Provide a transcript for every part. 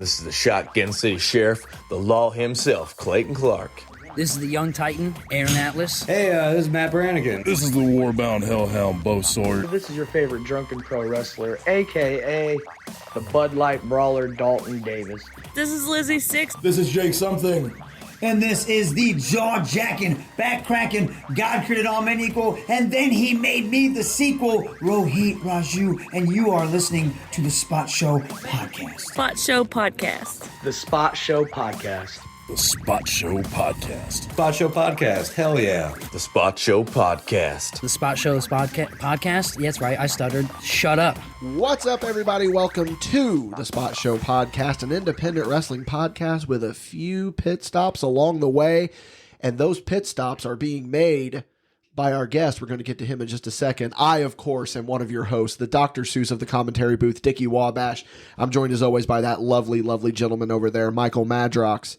This is the Shotgun City Sheriff, the law himself, Clayton Clark. This is the young Titan, Aaron Atlas. Hey, this is Matt Brannigan. This is the war-bound hellhound, Bo Sword. This is your favorite drunken pro wrestler, a.k.a. the Bud Light Brawler, Dalton Davis. This is Lizzie Six. This is Jake Something. And this is the jaw-jacking, back-cracking, God created all men equal, and then he made me the sequel, Rohit Raju, and you are listening to the Spot Show Podcast. Spot Show Podcast. The Spot Show Podcast. The Spot Show Podcast. Spot Show Podcast. Hell yeah. The Spot Show Podcast. The Spot Show Podcast? Yes, right, I stuttered. Shut up. What's up, everybody? Welcome to the Spot Show Podcast, an independent wrestling podcast with a few pit stops along the way. And those pit stops are being made by our guest. We're going to get to him in just a second. I, of course, am one of your hosts, the Dr. Seuss of the commentary booth, Dickie Wabash. I'm joined, as always, by that lovely, lovely gentleman over there, Michael Madrox.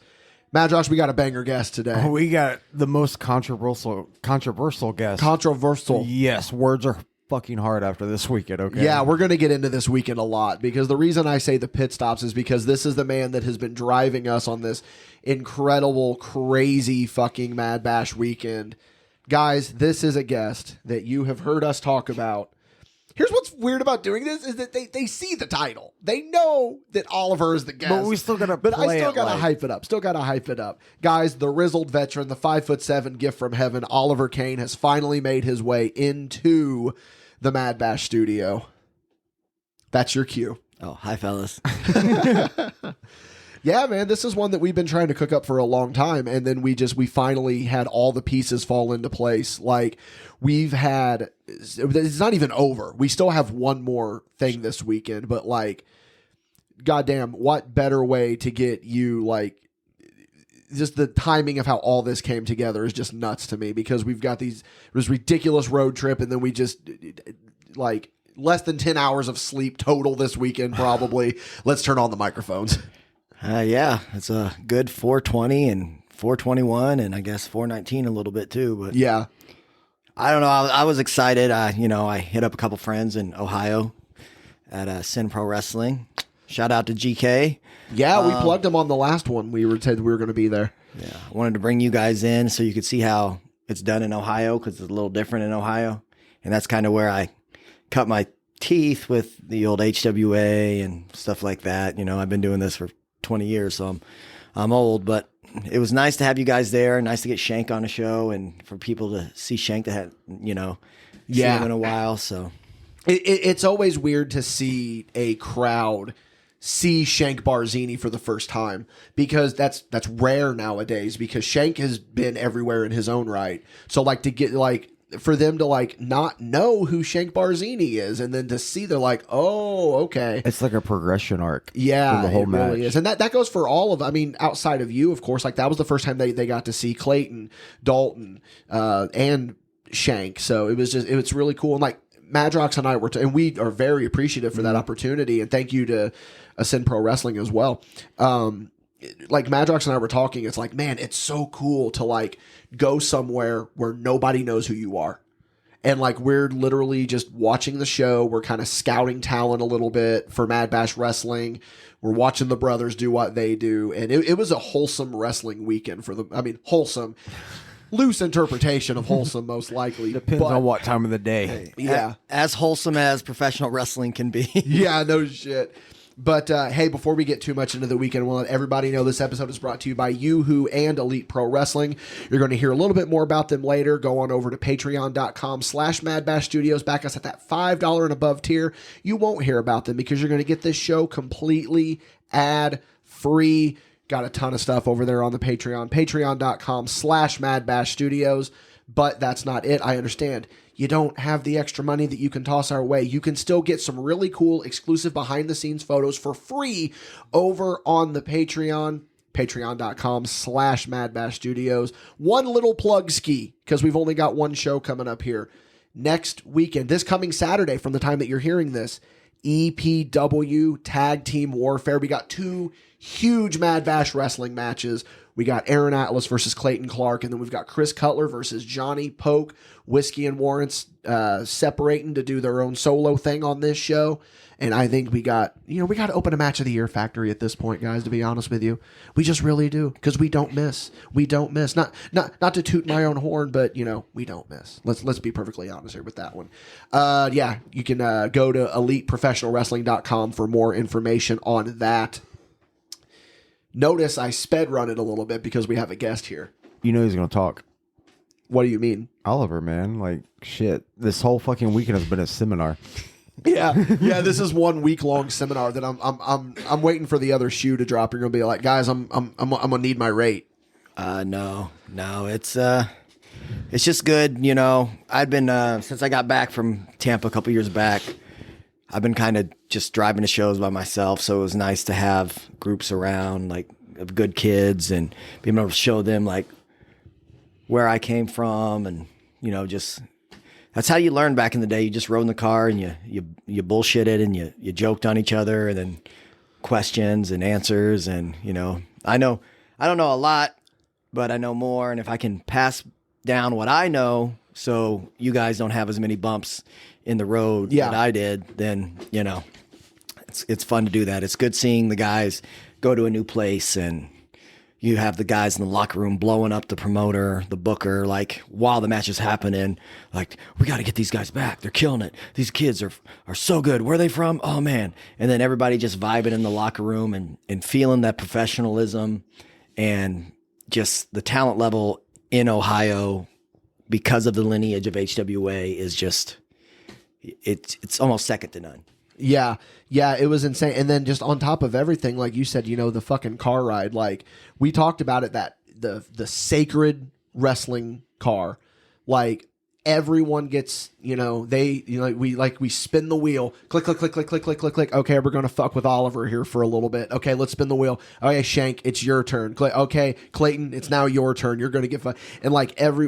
Madrox, we got a banger guest today. We got the most controversial guest. Controversial. Yes, words are fucking hard after this weekend, okay? Yeah, we're going to get into this weekend a lot because the reason I say the pit stops is because this is the man that has been driving us on this incredible, crazy fucking MadBash weekend. Guys, this is a guest that you have heard us talk about. Here's what's weird about doing this is that they see the title. They know that Oliver is the guest. But we still gotta But I still gotta hype it up. Still gotta hype it up. Guys, the Rizzled veteran, the 5'7" gift from heaven, Oliver Cain, has finally made his way into the MadBash studio. That's your cue. Oh, hi, fellas. Yeah, man, this is one that we've been trying to cook up for a long time, and then we finally had all the pieces fall into place. Like, it's not even over. We still have one more thing this weekend, but like, goddamn, what better way to get you, like, just the timing of how all this came together is just nuts to me because we've got this ridiculous road trip, and then we just, like, less than 10 hours of sleep total this weekend, probably. Let's turn on the microphones. Yeah, it's a good 420 and 421 and I guess 419 a little bit too. But yeah, I don't know. I was excited. I hit up a couple friends in Ohio at Sin Pro Wrestling. Shout out to GK. Yeah, we plugged him on the last one. We said we were going to be there. Yeah, I wanted to bring you guys in so you could see how it's done in Ohio because it's a little different in Ohio. And that's kind of where I cut my teeth with the old HWA and stuff like that. You know, I've been doing this for 20 years, so I'm old, but it was nice to have you guys there. Nice to get Shank on the show and for people to see Shank that had, see him in a while. So it's always weird to see a crowd see Shank Barzini for the first time because that's rare nowadays because Shank has been everywhere in his own right. So like to get like for them to like not know who Shank Barzini is and then to see they're like, oh, okay. It's like a progression arc. Yeah, for the whole it match. really is. And that goes for all of, I mean, outside of you, of course, like that was the first time they got to see Clayton, Dalton, and Shank. So it's really cool. And like Madrox and I and we are very appreciative for that opportunity. And thank you to Ascend Pro Wrestling as well. Like Madrox and I were talking, it's like, man, it's so cool to like go somewhere where nobody knows who you are. And like, we're literally just watching the show. We're kind of scouting talent a little bit for MadBash Wrestling. We're watching the brothers do what they do. And it was a wholesome wrestling weekend for them. I mean, wholesome, loose interpretation of wholesome, most likely. Depends on what time of the day. Yeah. As wholesome as professional wrestling can be. Yeah, no shit. But, hey, before we get too much into the weekend, we'll let everybody know this episode is brought to you by Yoo-Hoo and Elite Pro Wrestling. You're going to hear a little bit more about them later. Go on over to patreon.com/MadBash Studios. Back us at that $5 and above tier. You won't hear about them because you're going to get this show completely ad-free. Got a ton of stuff over there on the Patreon. Patreon.com/MadBash Studios. But that's not it. I understand. You don't have the extra money that you can toss our way. You can still get some really cool exclusive behind-the-scenes photos for free over on the Patreon, patreon.com/MadBash Studios. One little plug ski, because we've only got one show coming up here. Next weekend, this coming Saturday from the time that you're hearing this, EPW Tag Team Warfare. We got two huge MadBash wrestling matches. We got Aaron Atlas versus Clayton Clark, and then we've got Chris Cutler versus Johnny Poke. Whiskey and Warrants separating to do their own solo thing on this show. And I think we got to open a match of the year factory at this point, guys, to be honest with you. We just really do, because we don't miss. We don't miss. Not to toot my own horn, but, we don't miss. Let's be perfectly honest here with that one. You can go to eliteprofessionalwrestling.com for more information on that. Notice I sped run it a little bit because we have a guest here. You know he's going to talk. What do you mean? Oliver, man. Like, shit. This whole fucking weekend has been a seminar. Yeah. This is 1 week long seminar that I'm waiting for the other shoe to drop. You're gonna be like, guys, I'm gonna need my rate. No, it's just good. I've been since I got back from Tampa a couple years back, I've been kind of just driving to shows by myself. So it was nice to have groups around, like, of good kids, and being able to show them like where I came from, and just. That's how you learned back in the day. You just rode in the car and you bullshitted and you joked on each other, and then questions and answers. And, I don't know a lot, but I know more. And if I can pass down what I know so you guys don't have as many bumps in the road that I did, then, it's fun to do that. It's good seeing the guys go to a new place, and you have the guys in the locker room blowing up the promoter, the booker, like, while the match is happening, like, we got to get these guys back. They're killing it. These kids are so good. Where are they from? Oh, man. And then everybody just vibing in the locker room and feeling that professionalism and just the talent level in Ohio because of the lineage of HWA is just, it's almost second to none. Yeah, it was insane. And then just on top of everything, like you said, the fucking car ride, like we talked about it, that the sacred wrestling car, like everyone gets, we spin the wheel, click, click, click, click, click, click, click, click. Okay, we're going to fuck with Oliver here for a little bit. Okay, let's spin the wheel. Okay, Shank, it's your turn. Okay, Clayton, it's now your turn. You're going to get fun. And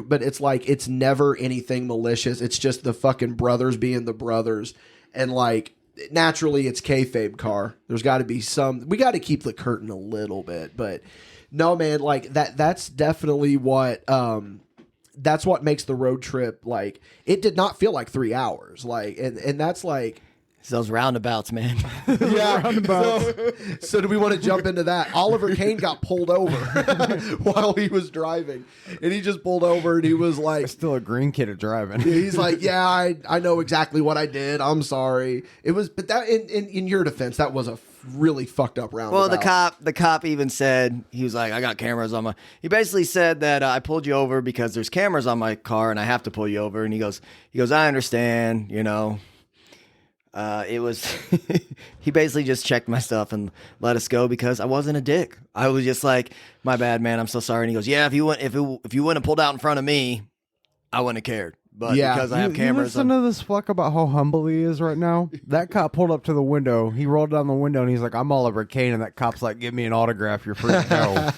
but it's like, it's never anything malicious. It's just the fucking brothers being the brothers. And like, naturally it's kayfabe car. There's got to be we got to keep the curtain a little bit, but no, man, like that's definitely what that's what makes the road trip, like, it did not feel like 3 hours, like, and that's like It's those roundabouts, man. Yeah, roundabouts. So do we want to jump into that? Oliver Cain got pulled over while he was driving, and he just pulled over, and he was like, "Still a green kid at driving." He's like, "Yeah, I know exactly what I did. I'm sorry." It was, but that in your defense, that was a really fucked up roundabout. Well, the cop even said, he was like, "I got cameras on my." He basically said that I pulled you over because there's cameras on my car, and I have to pull you over. And he goes, "I understand, you know." It was, he basically just checked my stuff and let us go because I wasn't a dick. I was just like, "My bad, man. I'm so sorry." And he goes, "Yeah, if you wouldn't have pulled out in front of me, I wouldn't have cared. But yeah, because I have cameras." Listen to this fuck about how humble he is right now. That cop pulled up to the window. He rolled down the window and he's like, "I'm Oliver Cain." And that cop's like, "Give me an autograph. You're free to go."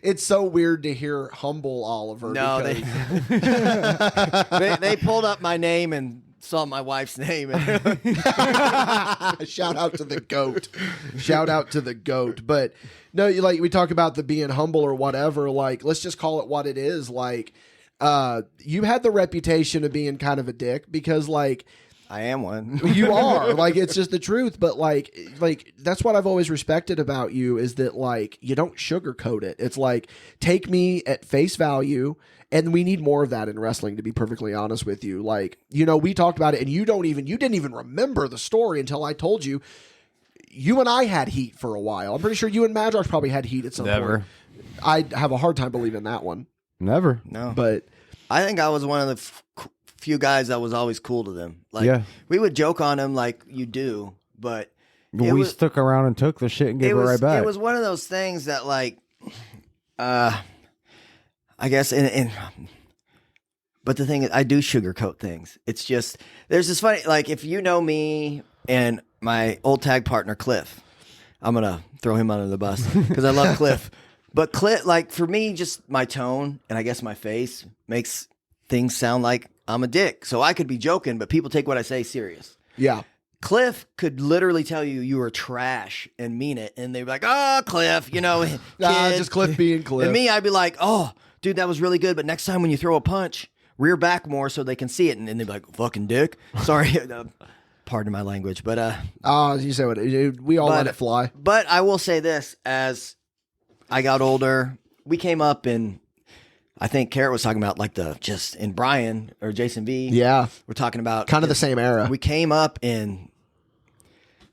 It's so weird to hear humble Oliver. No, they pulled up my name and saw my wife's name. Shout out to the goat. Shout out to the goat. But no, like we talk about the being humble or whatever. Like, let's just call it what it is. Like, you had the reputation of being kind of a dick because, like, I am one. You are. Like, it's just the truth. But like that's what I've always respected about you is that, like, you don't sugarcoat it. It's like, take me at face value. And we need more of that in wrestling, to be perfectly honest with you. Like, you know, we talked about it, and you didn't even remember the story until I told you. You and I had heat for a while. I'm pretty sure you and MadBash probably had heat at some point. I have a hard time believing that one. Never. No. But I think I was one of the few guys that was always cool to them. Like, yeah. We would joke on him like you do, but we stuck around and took the shit and gave it right back. It was one of those things that, like, I guess, but the thing is, I do sugarcoat things. It's just, there's this funny, like, if you know me and my old tag partner, Cliff, I'm going to throw him under the bus because I love Cliff. But Cliff, like, for me, just my tone and I guess my face makes things sound like I'm a dick. So I could be joking, but people take what I say serious. yeah. Cliff could literally tell you were trash and mean it, and they'd be like, "Oh, Cliff, you know, kid." Just Cliff being Cliff. And me, I'd be like, "Oh, dude, that was really good, but next time when you throw a punch, rear back more so they can see it." And they'd be like, "Fucking dick." Sorry, pardon my language, but you say what? We all let it fly. But I will say this: as I got older, we came up in. I think Carrot was talking about like and Brian or Jason V. Yeah. We're talking about kind of the same era. We came up in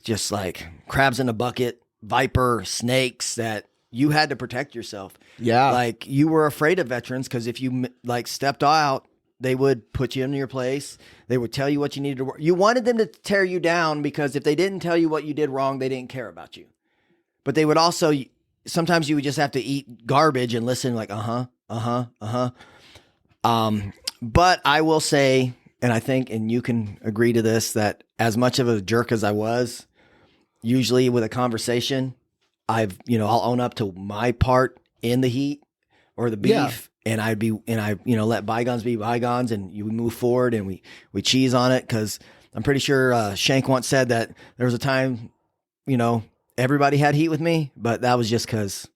just like crabs in a bucket, viper, snakes that you had to protect yourself. Yeah. Like you were afraid of veterans because if you like stepped out, they would put you in your place. They would tell you what you needed to work. You wanted them to tear you down because if they didn't tell you what you did wrong, they didn't care about you. But they would also, sometimes you would just have to eat garbage and listen like, but I will say, and I think, and you can agree to this, that as much of a jerk as I was, usually with a conversation, I'll own up to my part in the heat or the beef, and I let bygones be bygones, and you move forward, and we cheese on it, because I'm pretty sure Shank once said that there was a time, everybody had heat with me, but that was just because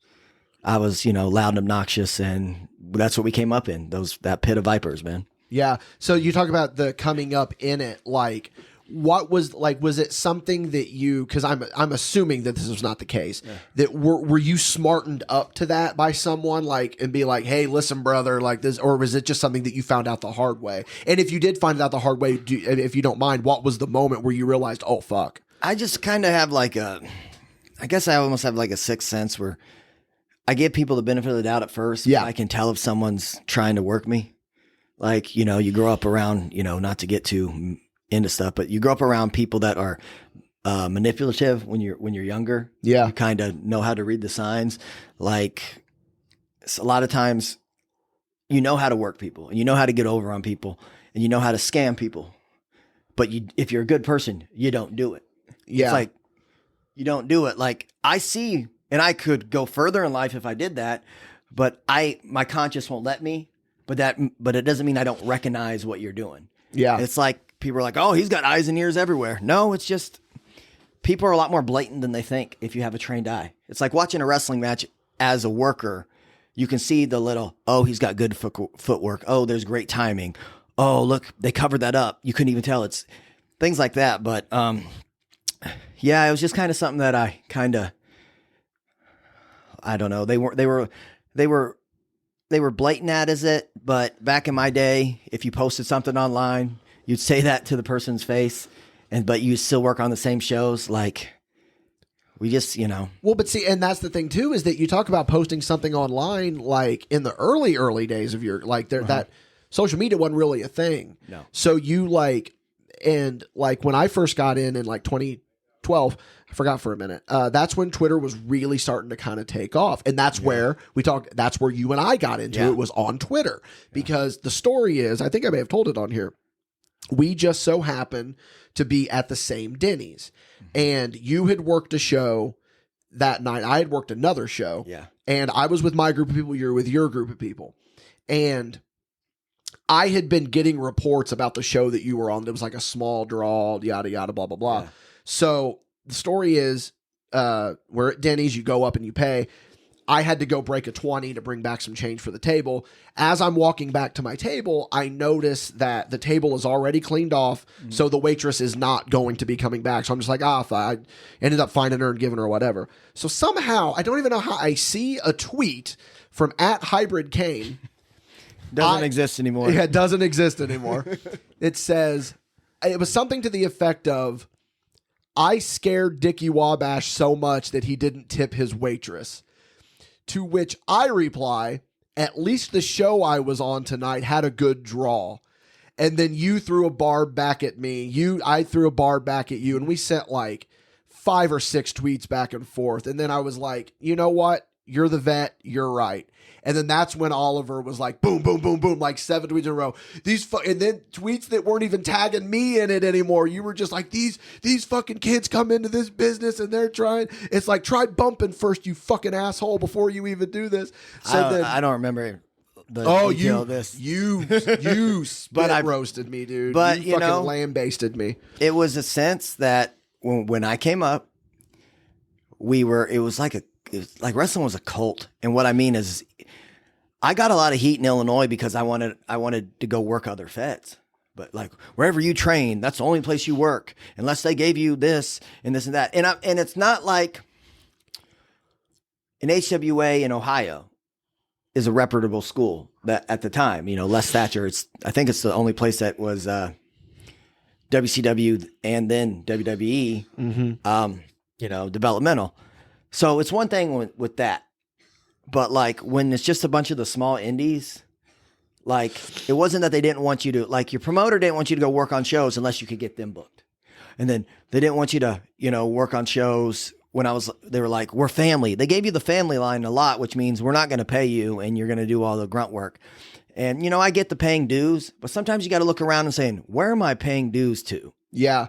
I was, loud and obnoxious, and that's what we came up in, that pit of vipers, man. Yeah. So you talk about the coming up in it, like what was it something that you, because I'm assuming that this was not the case, that were you smartened up to that by someone, like, and be like, hey, listen, brother, like this, or was it just something that you found out the hard way? And if you did find it out the hard way, if you don't mind, what was the moment where you realized, oh fuck? I just kind of have I guess I almost have like a sixth sense where I give people the benefit of the doubt at first. Yeah. I can tell if someone's trying to work me. Like, you grow up around, not to get too into stuff, but you grow up around people that are manipulative when you're younger. Yeah. You kind of know how to read the signs. Like a lot of times you know how to work people, and you know how to get over on people, and you know how to scam people. But if you're a good person, you don't do it. Yeah. It's like, you don't do it. Like I see, and I could go further in life if I did that, but my conscience won't let me. But it doesn't mean I don't recognize what you're doing. Yeah. It's like people are like, oh, he's got eyes and ears everywhere. No, it's just people are a lot more blatant than they think if you have a trained eye. It's like watching a wrestling match as a worker. You can see the little, oh, he's got good footwork. Oh, there's great timing. Oh, look, they covered that up. You couldn't even tell. It's things like that. But yeah, it was just kind of something that I don't know. They were blatant at it, but back in my day, if you posted something online, you'd say that to the person's face, but you still work on the same shows. Like we just, Well, but see, and that's the thing too, is that you talk about posting something online, like in the early days of your, like that social media wasn't really a thing. No. So you and when I first got in like 2012, I forgot for a minute. That's when Twitter was really starting to kind of take off. And that's where that's where you and I got into it, was on Twitter. Because the story is, I think I may have told it on here, we just so happened to be at the same Denny's. And you had worked a show that night. I had worked another show. Yeah. And I was with my group of people. You're with your group of people. And I had been getting reports about the show that you were on. There was like a small draw, yada, yada, blah, blah, blah. Yeah. So the story is, we're at Denny's, you go up and you pay. I had to go break a 20 to bring back some change for the table. As I'm walking back to my table, I notice that the table is already cleaned off, so the waitress is not going to be coming back. So I'm just like, I ended up finding her and giving her whatever. So somehow, I don't even know how, I see a tweet from @HybridCain. Doesn't exist anymore. Yeah, it doesn't exist anymore. It says, it was something to the effect of, I scared Dickie Wabash so much that he didn't tip his waitress. To which I reply, at least the show I was on tonight had a good draw. And then you threw a barb back at me. I threw a barb back at you, and we sent like 5 or 6 tweets back and forth. And then I was like, you know what? You're the vet. You're right. And then that's when Oliver was like, boom, boom, boom, boom, like 7 tweets in a row. And then tweets that weren't even tagging me in it anymore. You were just like, these fucking kids come into this business and they're trying. It's like, try bumping first, you fucking asshole, before you even do this. So I don't remember the Oh, detail of this. you spit roasted me, dude. But, you fucking lamb-basted me. It was a sense that when I came up, it was like wrestling was a cult. And what I mean is I got a lot of heat in Illinois because I wanted to go work other feds. But like wherever you train, that's the only place you work unless they gave you this and this and that. And it's not like an HWA in Ohio is a reputable school that at the time, Les Thatcher, I think it's the only place that was WCW and then WWE, developmental. So it's one thing with that. But like when it's just a bunch of the small indies, like it wasn't that they didn't want you to, like your promoter didn't want you to go work on shows unless you could get them booked. And then they didn't want you to, work on shows they were like, we're family. They gave you the family line a lot, which means we're not going to pay you and you're going to do all the grunt work. And, I get the paying dues, but sometimes you got to look around and saying, where am I paying dues to? Yeah.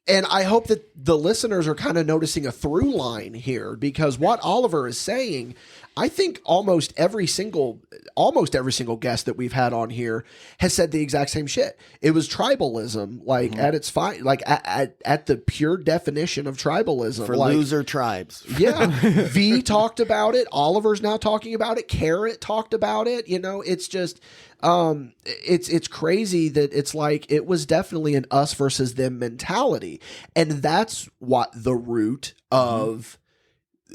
And I hope that the listeners are kind of noticing a through line here, because what Oliver is saying, I think almost every single guest that we've had on here has said the exact same shit. It was tribalism, like at its like at the pure definition of tribalism for like, loser tribes. Yeah. V talked about it. Oliver's now talking about it. Carrot talked about it. It's just, it's crazy that it's like, it was definitely an us versus them mentality. And that's what the root of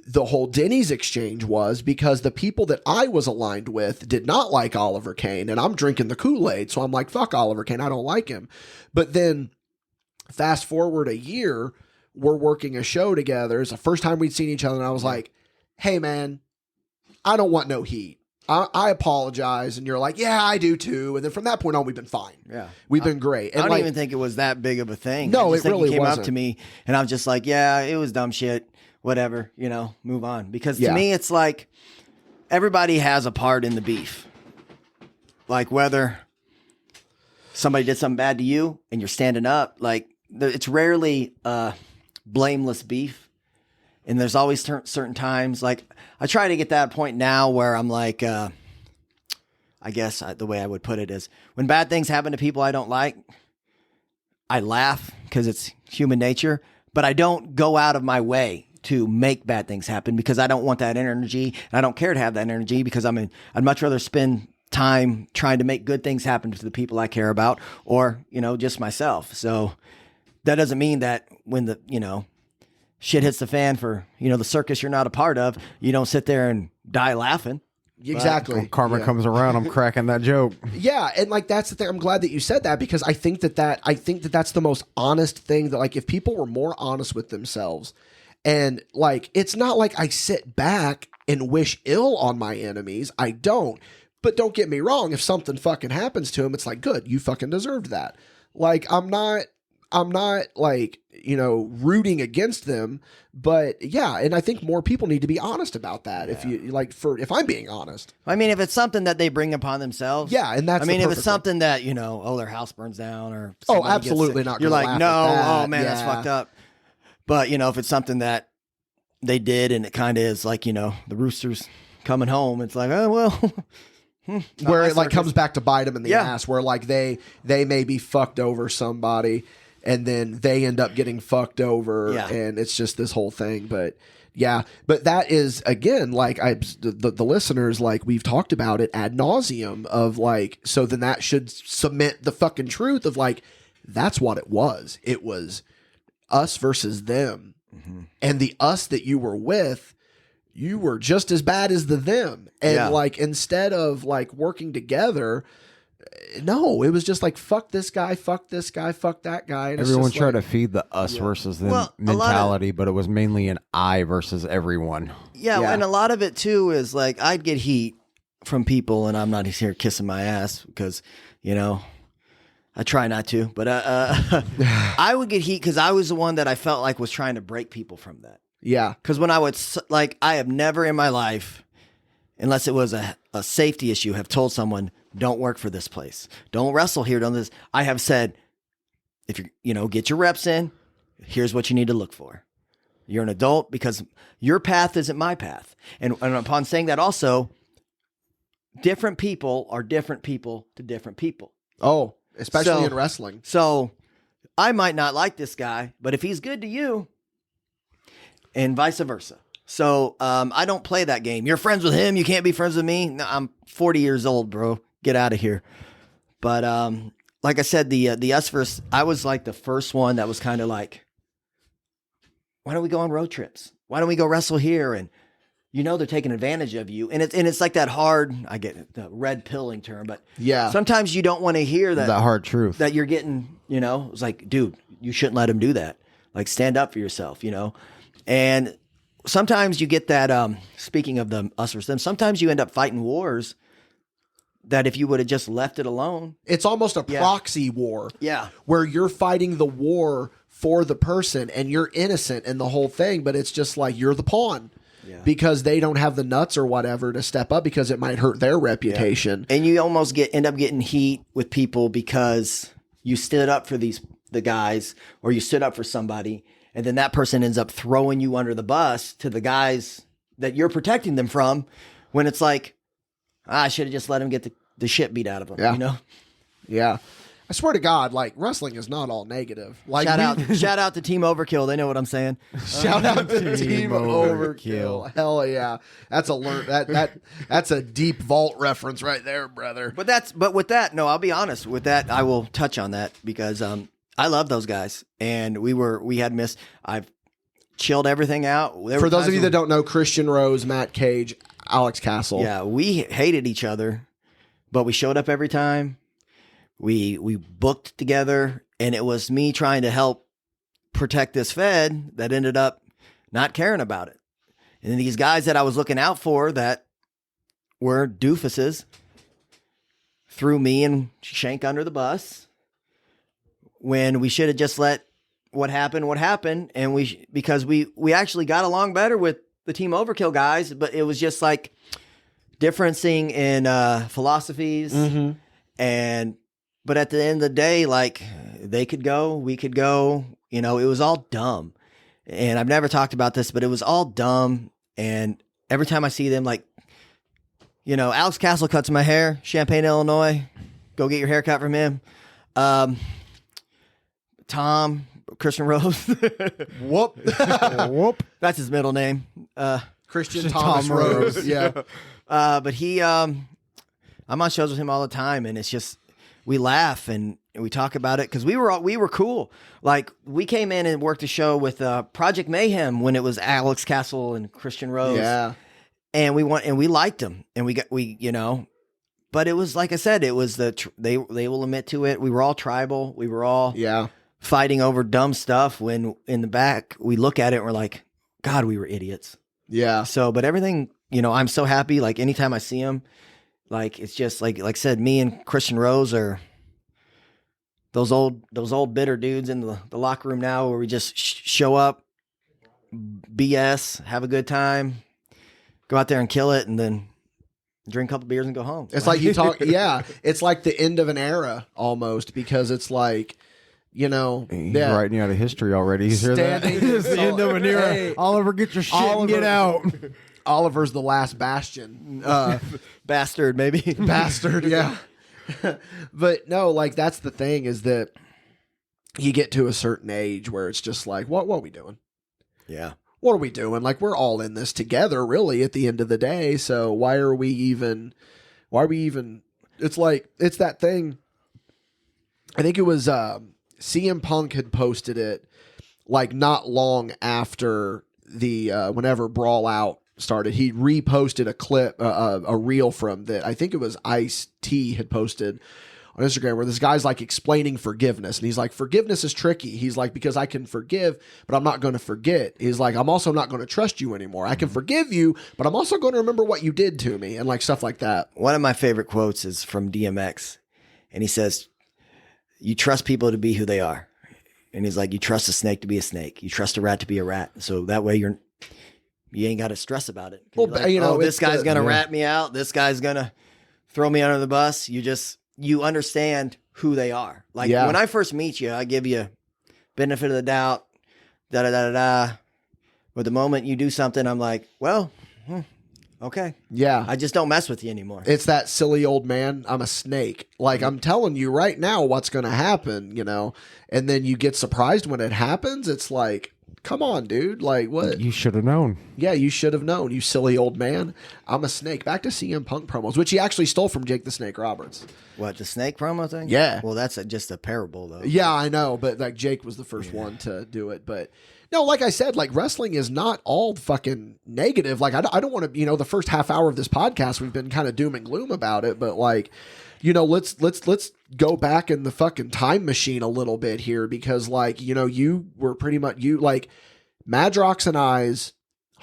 the whole Denny's exchange was, because the people that I was aligned with did not like Oliver Cain, and I'm drinking the Kool-Aid. So I'm like, fuck Oliver Cain. I don't like him. But then fast forward a year, we're working a show together. It's the first time we'd seen each other. And I was like, hey man, I don't want no heat. I apologize. And you're like, yeah, I do too. And then from that point on, we've been fine. Yeah. We've been great. And I don't even think it was that big of a thing. No, it really came wasn't. up to me and I was just like, yeah, it was dumb shit. Whatever, move on. Because to me, it's like everybody has a part in the beef. Like whether somebody did something bad to you and you're standing up, like it's rarely blameless beef. And there's always certain times, like I try to get that point now where I'm like, I guess the way I would put it is when bad things happen to people I don't like, I laugh because it's human nature, but I don't go out of my way to make bad things happen because I don't want that energy. And I don't care to have that energy because I'd much rather spend time trying to make good things happen to the people I care about or, just myself. So that doesn't mean that when the, shit hits the fan for, the circus you're not a part of, you don't sit there and die laughing. Exactly. When karma comes around, I'm cracking that joke. Yeah, and like that's the thing. I'm glad that you said that because I think that's the most honest thing that like if people were more honest with themselves and like it's not like I sit back and wish ill on my enemies. I don't. But don't get me wrong, if something fucking happens to them, it's like good, you fucking deserved that. Like I'm not like, rooting against them, but yeah. And I think more people need to be honest about that. Yeah. If I'm being honest, I mean, if it's something that they bring upon themselves. Yeah. And that's, if it's something that, their house burns down or. Absolutely not. You're like, no, oh man, that's fucked up. But if it's something that they did and it kind of is like, the rooster's coming home, it's like, oh, well. Where it like comes back to bite them in the ass, where like they maybe fucked over somebody and then they end up getting fucked over and it's just this whole thing. But yeah, but that is again, like the listeners, like we've talked about it ad nauseum of like, so then that should cement the fucking truth of like, that's what it was. It was us versus them. Mm-hmm. And the us that you were with, you were just as bad as the them. And like, instead of like working together, no, it was just like, fuck this guy, fuck that guy. And everyone tried to feed the us versus them mentality, but it was mainly an I versus everyone. Yeah. And a lot of it too is like, I'd get heat from people and I'm not here kissing my ass because, I try not to, but I would get heat because I was the one that I felt like was trying to break people from that. Yeah. Because when I would, I have never in my life, unless it was a safety issue, have told someone, don't work for this place. Don't wrestle here. Don't this. I have said, if you, get your reps in, here's what you need to look for. You're an adult because your path isn't my path. And upon saying that also, different people are different people to different people. Oh, especially So- in wrestling. So I might not like this guy, but if he's good to you, and vice versa. So I don't play that game. You're friends with him, you can't be friends with me. No, I'm 40 years old, bro. Get out of here. But like I said, the us versus, I was like the first one that was kind of like, why don't we go on road trips? Why don't we go wrestle here? And you know they're taking advantage of you, and it's like that hard. I get it, the red pilling term, but Yeah. sometimes you don't want to hear that hard truth. that you're getting. You know, it's like, dude, you shouldn't let him do that. Like, stand up for yourself. You know, and sometimes you get that. Speaking of the us versus them, sometimes you end up fighting wars that if you would have just left it alone. It's almost a Yeah. proxy war. Yeah. Where you're fighting the war for the person and you're innocent in the whole thing, but it's just like you're the pawn. Yeah. Because they don't have the nuts or whatever to step up because it might hurt their reputation. And you almost end up getting heat with people because you stood up for the guys, or you stood up for somebody, and then that person ends up throwing you under the bus to the guys that you're protecting them from, when it's like, I should have just let him get the shit beat out of him. Yeah. You know? Yeah. I swear to God, like, wrestling is not all negative. Like, Shout out to Team Overkill. They know what I'm saying. Shout out to Team Overkill. Overkill. Hell yeah. That's a that's a deep vault reference right there, brother. But with that, no, I'll be honest. With that, I will touch on that because I love those guys, and I've chilled everything out. For those of you that don't know, Christian Rose, Matt Cage, Alex Castle. Yeah, we hated each other, but we showed up every time. We booked together, and it was me trying to help protect this Fed that ended up not caring about it. And then these guys that I was looking out for that were doofuses threw me and Shank under the bus when we should have just let what happened. And because we actually got along better with the Team Overkill guys, but it was just like differencing in philosophies. Mm-hmm. But at the end of the day, like, they could go, we could go, you know, it was all dumb. And I've never talked about this, but it was all dumb. And every time I see them, like, you know, Alex Castle cuts my hair, Champaign, Illinois, go get your hair cut from him. Tom, Christian Rose. Whoop. Whoop. That's his middle name. Christian Thomas Rose. Yeah. But I'm on shows with him all the time, and it's just, we laugh and we talk about it because we were cool. Like, we came in and worked a show with Project Mayhem when it was Alex Castle and Christian Rose. Yeah. And we liked them, and we you know, but it was, like I said, it was they will admit to it. We were all tribal. We were all fighting over dumb stuff. When in the back we look at it and we're like, God, we were idiots. Yeah. So, but everything, you know, I'm so happy. Like, anytime I see him, like, it's just like I said, me and Christian Rose are those old bitter dudes in the locker room now, where we just show up, BS, have a good time, go out there and kill it, and then drink a couple beers and go home. It's like you talk. Yeah. It's like the end of an era almost, because it's like, you know, He's writing out of history already. You hear that? It's the end of an era. Hey, Oliver, get your shit and get out. Oliver's the last bastion. Bastard, maybe. Bastard, yeah. But no, like, that's the thing, is that you get to a certain age where it's just like, what are we doing? Yeah. What are we doing? Like, we're all in this together, really, at the end of the day. So why are we even, it's like, it's that thing. I think it was CM Punk had posted it, like, not long after the, whenever Brawl Out started. He reposted a clip, a reel from that. I think it was Ice-T had posted on Instagram, where this guy's like explaining forgiveness, and he's like, forgiveness is tricky. He's like, because I can forgive, but I'm not going to forget. He's like, I'm also not going to trust you anymore. I can forgive you, but I'm also going to remember what you did to me, and like stuff like that. One of my favorite quotes is from DMX, and he says, you trust people to be who they are. And he's like, you trust a snake to be a snake. You trust a rat to be a rat. So that way you ain't got to stress about it. Well, like, you know, this guy's going to rat me out. This guy's going to throw me under the bus. You understand who they are. Like, when I first meet you, I give you benefit of the doubt, da-da-da-da-da. But the moment you do something, I'm like, well, Okay. Yeah. I just don't mess with you anymore. It's that silly old man, I'm a snake. Like, I'm telling you right now what's going to happen, you know? And then you get surprised when it happens. It's like, come on, dude. Like, what? You should have known. Yeah, you should have known, you silly old man. I'm a snake. Back to CM Punk promos, which he actually stole from Jake the Snake Roberts. What, the snake promo thing? Yeah. Well, that's just a parable, though. Yeah, I know, but like Jake was the first one to do it. But no, like I said, like wrestling is not all fucking negative. Like I don't want to, you know, the first half hour of this podcast we've been kind of doom and gloom about it, but like, you know, let's go back in the fucking time machine a little bit here, because like, you know, you were pretty much like Madrox and I's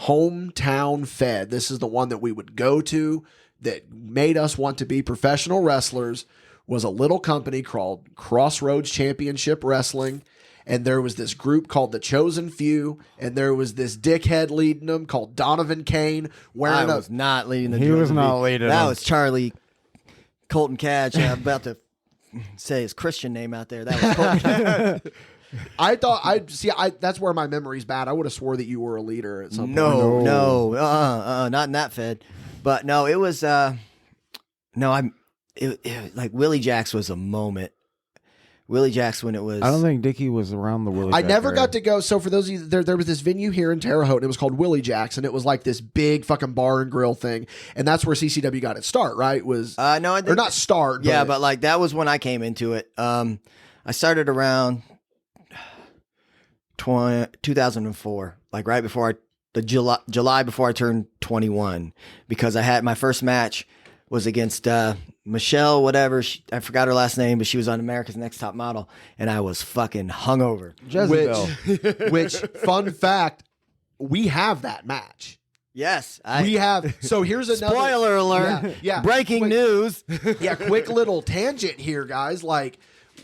hometown fed. This is the one that we would go to that made us want to be professional wrestlers. Was a little company called Crossroads Championship Wrestling. And there was this group called The Chosen Few, and there was this dickhead leading them called Donovan Cain. I was not leading the He was not leading That them. was Charlie Colton Catch. I'm about to say his Christian name out there. That was Colton Catch. I thought that's where my memory's bad. I would have swore that you were a leader at some point. No, not in that fed. But no, it was like Willie Jacks was a moment. Willie Jacks when it was. I don't think Dickie was around the Willie. I Jack never era. got to go. So for those of you, there was this venue here in Terre Haute, and it was called Willie Jack's, and it was like this big fucking bar and grill thing, and that's where CCW got its start, right? Was no, I didn't. or not start? Yeah, but like that was when I came into it. I started around 2004, like right before July before I turned 21, because I had my first match was against Michelle, whatever. I forgot her last name, but she was on America's Next Top Model, and I was fucking hungover. Jezebel. Which fun fact, we have that match. Yes, We have. So here's another spoiler alert. Yeah, Breaking news. Yeah, quick little tangent here, guys. Like,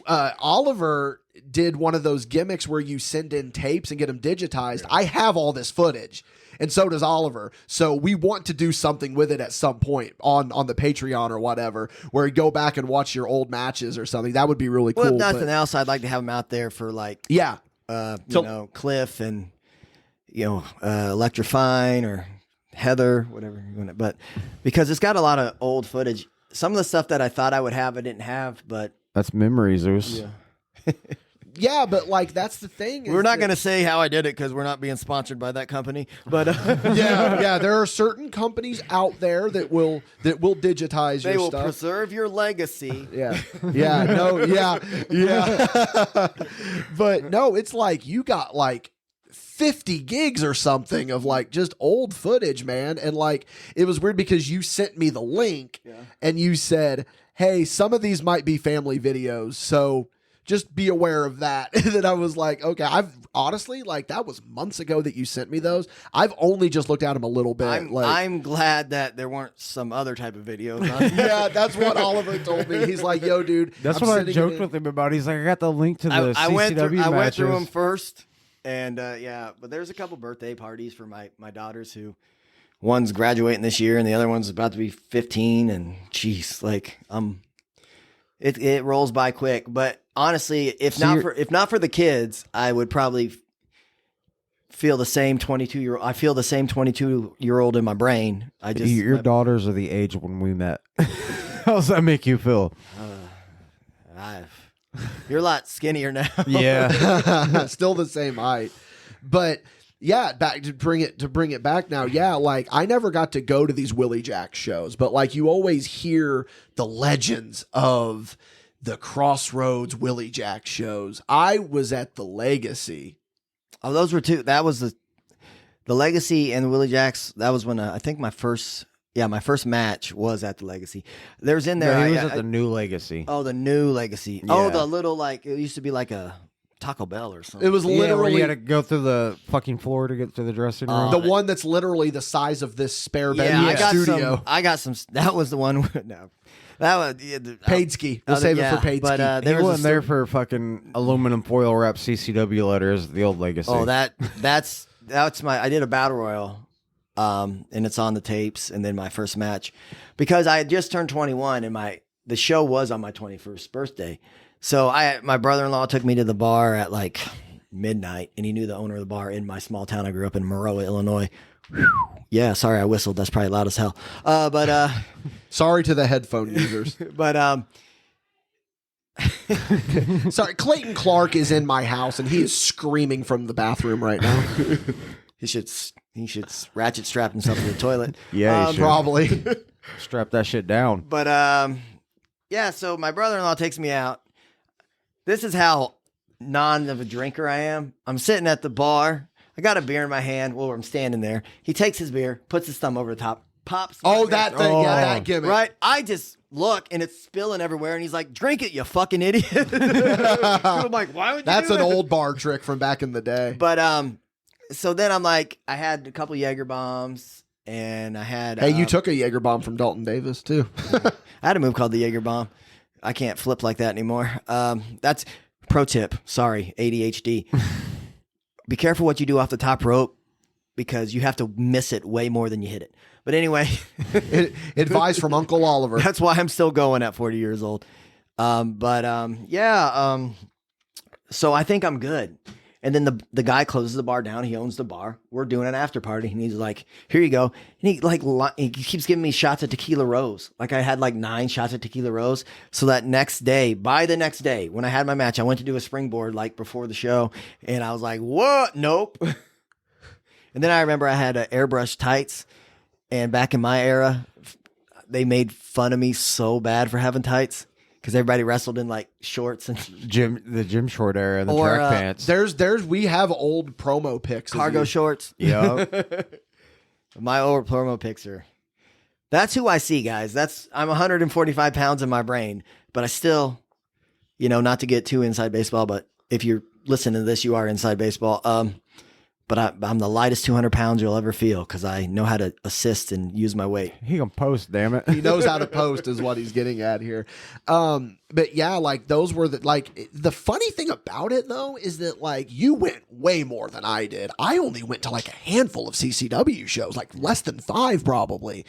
Oliver did one of those gimmicks where you send in tapes and get them digitized. I have all this footage, and so does Oliver. So we want to do something with it at some point on the Patreon or whatever, where you go back and watch your old matches or something. That would be really cool. Well, if nothing else, I'd like to have them out there for like, Yeah. Cliff and Electrifying or Heather, whatever you want. But because it's got a lot of old footage. Some of the stuff that I thought I would have, I didn't have. But That's memories, Zeus. yeah. Yeah, but like that's the thing. We're not going to say how I did it because we're not being sponsored by that company. But yeah, there are certain companies out there that will digitize they your will stuff. preserve your legacy. Yeah. But no, it's like you got like 50 gigs or something of like just old footage, man. And like it was weird because you sent me the link and you said, hey, some of these might be family videos, so just be aware of that. And then I was like, okay, I've honestly, like, that was months ago that you sent me those. I've only just looked at them a little bit. I'm glad that there weren't some other type of videos on it. Yeah, that's what Oliver told me. He's like, yo, dude. That's I'm what I sending joked it in. with him about. He's like, I got the link to the I CCW went matches. through them first, and but there's a couple birthday parties for my daughters who, one's graduating this year and the other one's about to be 15, and geez, like it rolls by quick. But honestly, if not for the kids, I would probably feel the same 22-year-old. I feel the same 22-year-old in my brain. Your daughters are the age when we met. How does that make you feel? You're a lot skinnier now. Yeah. Still the same height. But yeah, back to bring it back now. Yeah, like I never got to go to these Willie Jack shows, but like you always hear the legends of the Crossroads Willie Jack shows. I was at the Legacy. Oh, those were two. That was the Legacy and the Willie Jacks. That was when I think my first match was at the Legacy. There's in there. No, he was at the new Legacy. Oh, the new Legacy. Yeah. Oh, the little like it used to be like a Taco Bell or something. It was Where literally you had to go through the fucking floor to get to the dressing room. the one that's literally the size of this spare bedroom I got studio. I got some. That was the one. No, that was Paidski. We'll save it for Paidski. But He there was wasn't there for fucking aluminum foil wrap CCW letters, the old Legacy. Oh, that's my. I did a battle royal, and it's on the tapes. And then my first match, because I had just turned 21, and the show was on my 21st birthday. So my brother-in-law took me to the bar at like midnight, and he knew the owner of the bar in my small town. I grew up in Maroa, Illinois. Yeah, sorry I whistled. That's probably loud as hell. Sorry to the headphone users. But Sorry, Clayton Clark is in my house and he is screaming from the bathroom right now. he should ratchet strap himself to the toilet. Yeah, he should. Probably. Strap that shit down. But yeah. So my brother-in-law takes me out. This is how non of a drinker I am. I'm sitting at the bar. I got a beer in my hand. Well, I'm standing there. He takes his beer, puts his thumb over the top, pops. Oh, that thing. Yeah, that gimmick. Right. I just look and it's spilling everywhere. And he's like, drink it, you fucking idiot. I'm like, why would you That's do an it? old bar trick from back in the day. But so then I'm like, I had a couple Jaeger bombs and I had. Hey, you took a Jaeger bomb from Dalton Davis too. I had a move called the Jaeger bomb. I can't flip like that anymore. That's pro tip. Sorry, ADHD. Be careful what you do off the top rope because you have to miss it way more than you hit it. But anyway, advice from Uncle Oliver. That's why I'm still going at 40 years old. Yeah. So I think I'm good. And then the guy closes the bar down. He owns the bar. We're doing an after party, and he's like, "Here you go." And he keeps giving me shots of Tequila Rose. Like I had like 9 shots of Tequila Rose. So that by the next day, when I had my match, I went to do a springboard like before the show, and I was like, "What? Nope." And then I remember I had airbrush tights, and back in my era, they made fun of me so bad for having tights. Because everybody wrestled in like shorts and the gym short era, the Or, track pants. We have old promo pics. cargo shorts. Yeah. My old promo pics are. That's who I see, guys. I'm 145 pounds in my brain, but I still, not to get too inside baseball, but if you're listening to this, you are inside baseball. But I'm the lightest 200 pounds you'll ever feel because I know how to assist and use my weight. He can post, damn it. He knows how to post is what he's getting at here. But yeah, like those were the funny thing about it though is that like you went way more than I did. I only went to like a handful of CCW shows, like less than 5 probably.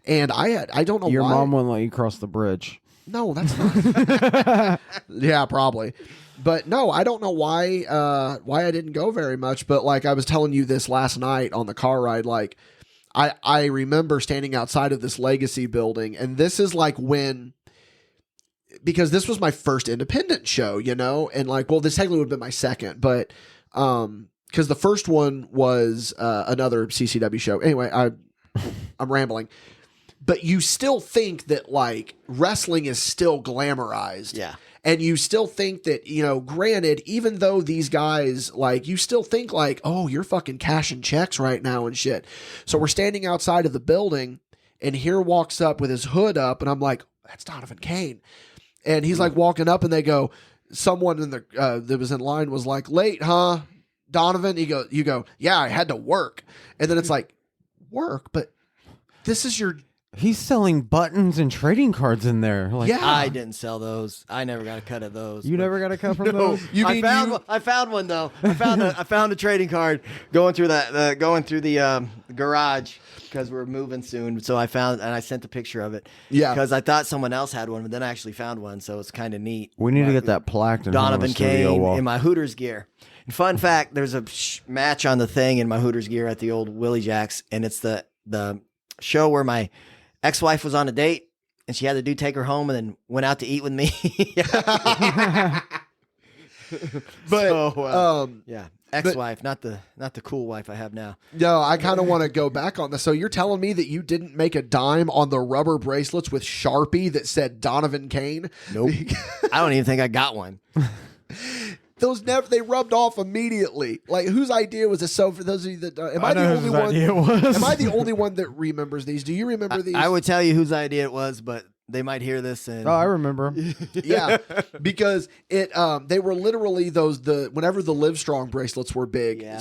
And I don't know Your why. mom wouldn't let you cross the bridge. No, that's not. Yeah, probably. But no, I don't know why I didn't go very much. But like I was telling you this last night on the car ride, like I remember standing outside of this Legacy building, and this is like because this was my first independent show, and like, well, this technically would have been my second, but because the first one was another CCW show. Anyway, I'm rambling. But you still think that like wrestling is still glamorized. Yeah. And you still think that, granted, even though these guys, like, you still think like, oh, you're fucking cashing checks right now and shit. So we're standing outside of the building and here walks up with his hood up and I'm like, that's Donovan Cain. And he's like walking up and they go, someone in that was in line was like, late, huh? Donovan? You go, yeah, I had to work. And then it's like, work? But this is your... He's selling buttons and trading cards in there. Like, Yeah. I didn't sell those. I never got a cut of those. You but- never got a cut from those? I found one though. I found a trading card going through the garage because we're moving soon. So I found and I sent a picture of it. Yeah. Because I thought someone else had one, but then I actually found one. So it's kind of neat. We need to get that plaqued in Donovan front of the studio Cain wall. in my Hooters gear. And fun fact: there's a match on the thing in my Hooters gear at the old Willie Jacks, and it's the show where my ex-wife was on a date and she had the dude take her home and then went out to eat with me. But yeah, ex-wife, not the cool wife I have now. no, I kind of want to go back on this. So you're telling me that you didn't make a dime on the rubber bracelets with Sharpie that said Donovan Cain? Nope. I don't even think I got one. They rubbed off immediately. Like, whose idea was this? So for those of you that am I the know only whose one? idea it was. Am I the only one that remembers these? Do you remember these? I would tell you whose idea it was, but they might hear this and Oh, I remember. Yeah, because they were literally whenever the Livestrong bracelets were big. Yeah.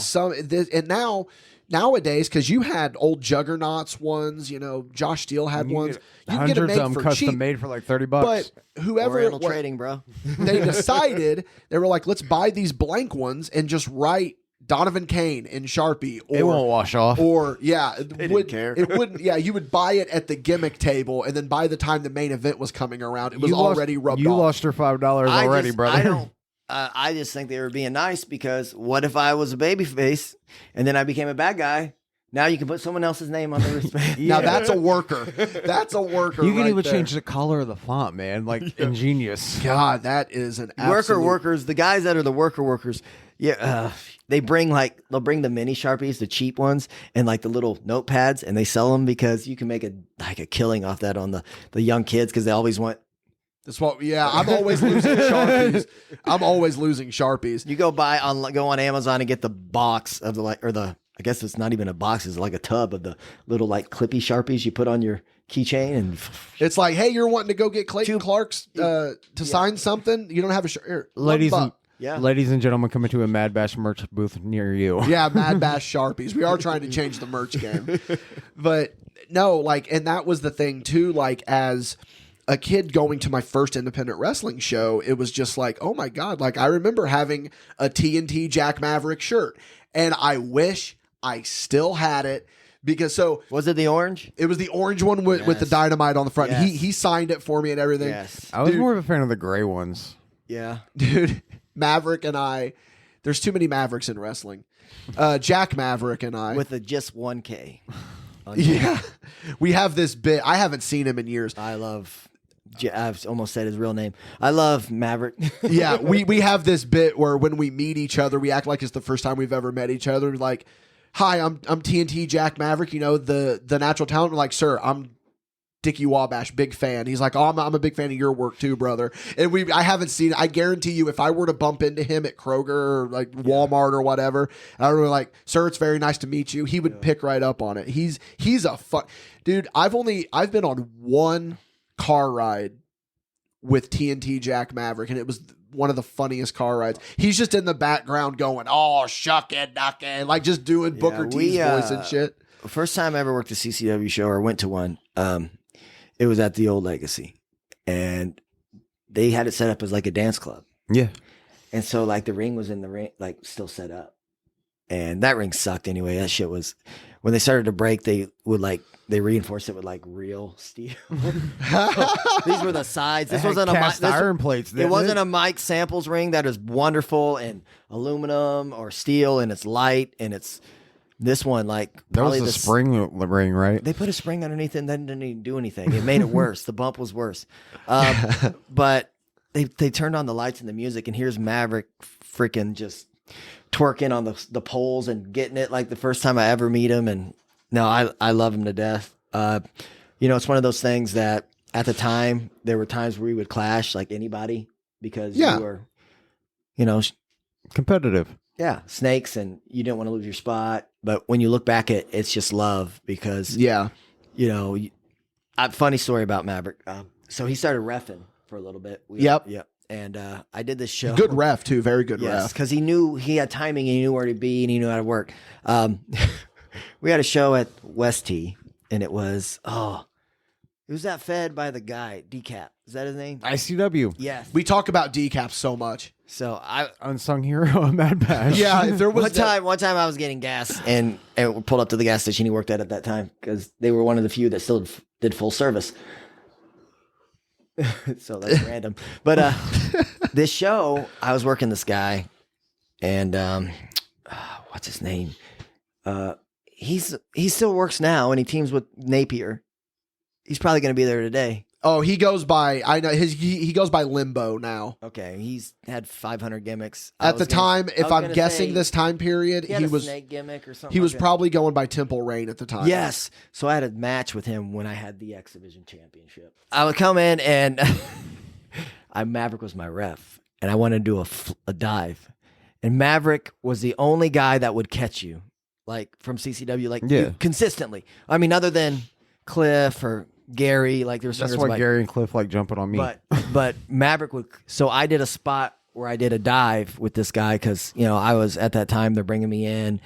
Nowadays, because you had old Juggernauts ones, Josh Steele had ones. You can get them Hundreds of made them for custom cheap. made for like $30. But whoever Oriental it was, trading, bro. they decided they were like, let's buy these blank ones and just write Donovan Cain in Sharpie. Or, It won't wash off. Or yeah, They didn't care. It wouldn't. Yeah, you would buy it at the gimmick table, and then by the time the main event was coming around, it was already rubbed You off. lost your $5 already, brother. I just think they were being nice because what if I was a babyface and then I became a bad guy? Now you can put someone else's name on the wristband. Now that's a worker. That's a worker. You can right even there. change the color of the font, man. Like ingenious. God, that is an absolute... workers. The guys that are the workers. Yeah, they'll bring the mini Sharpies, the cheap ones, and like the little notepads, and they sell them because you can make a killing off that on the young kids because they always want. That's what. Yeah, I'm always losing Sharpies. I'm always losing Sharpies. You go on Amazon and get the box of I guess it's not even a box; it's like a tub of the little like clippy Sharpies you put on your keychain, and it's like, hey, you're wanting to go get Clayton Clark's to sign something. You don't have a shirt, ladies and yeah. Ladies and gentlemen, coming to a MadBash merch booth near you. Yeah, MadBash Sharpies. We are trying to change the merch game, but no, like, and that was the thing too. Like, as a kid going to my first independent wrestling show, it was just like, oh my God. Like, I remember having a TNT Jack Maverick shirt, and I wish I still had it. Because was it the orange? It was the orange one with the dynamite on the front. Yes. He signed it for me and everything. Yes, I was more of a fan of the gray ones. Yeah, dude. Maverick and I, there's too many Mavericks in wrestling. Jack Maverick and I. with just 1K. Yeah. We have this bit. I haven't seen him in years. I've almost said his real name. I love Maverick. Yeah, we have this bit where when we meet each other, we act like it's the first time we've ever met each other. Like, hi, I'm TNT Jack Maverick, the natural talent. We're like, sir, I'm Dickie Wabash, big fan. He's like, oh, I'm a big fan of your work too, brother. And I haven't seen it. I guarantee you, if I were to bump into him at Kroger or like Walmart or whatever, I would be like, sir, it's very nice to meet you. He would pick right up on it. He's a dude. I've been on one car ride with TNT Jack Maverick, and it was one of the funniest car rides. He's just in the background going, oh, shuckin', duckin', like just doing Booker T's voice and shit. First time I ever worked a CCW show or went to one, it was at the old Legacy, and they had it set up as like a dance club. Yeah. And so like the ring was in the ring, like still set up, and that ring sucked anyway. That shit was, when they started to break, they reinforced it with like real steel. These were the sides. This wasn't iron plates. It wasn't a Mike Samples ring that is wonderful and aluminum or steel, and it's light, and it's this one like that probably was a spring ring, right? They put a spring underneath it and then didn't even do anything. It made it worse. The bump was worse. But they turned on the lights and the music, and here's Maverick freaking just twerking on the poles and getting it like the first time I ever meet him. And no, I love him to death. It's one of those things that at the time there were times where we would clash like anybody because you were, competitive. Yeah, snakes, and you didn't want to lose your spot. But when you look back at it's just love because, funny story about Maverick. So he started reffing for a little bit. Yep. And I did this show. Good ref, too. Very good ref. Because he knew he had timing, and he knew where to be, and he knew how to work. We had a show at West T, and it was that fed by the guy, Decap. Is that his name? ICW. Yes. We talk about Decap so much. So I unsung hero of MadBash. Yeah, if there was one time I was getting gas and pulled up to the gas station he worked at that time because they were one of the few that still did full service. So that's random. But this show, I was working this guy, and what's his name? He still works now, and he teams with Napier. He's probably going to be there today. Oh, he goes by, I know he goes by Limbo now. Okay, he's had 500 gimmicks. At the time, if I'm guessing this time period, he was a snake gimmick or something. He was probably going by Temple Rain at the time. Yes. So I had a match with him when I had the X Division Championship. I would come in and Maverick was my ref, and I wanted to do a dive, and Maverick was the only guy that would catch you, like from CCW, consistently. I mean, other than Cliff or Gary, like there was. That's why Gary and Cliff like jumping on me. But Maverick would. So I did a spot where I did a dive with this guy because I was at that time they're bringing me in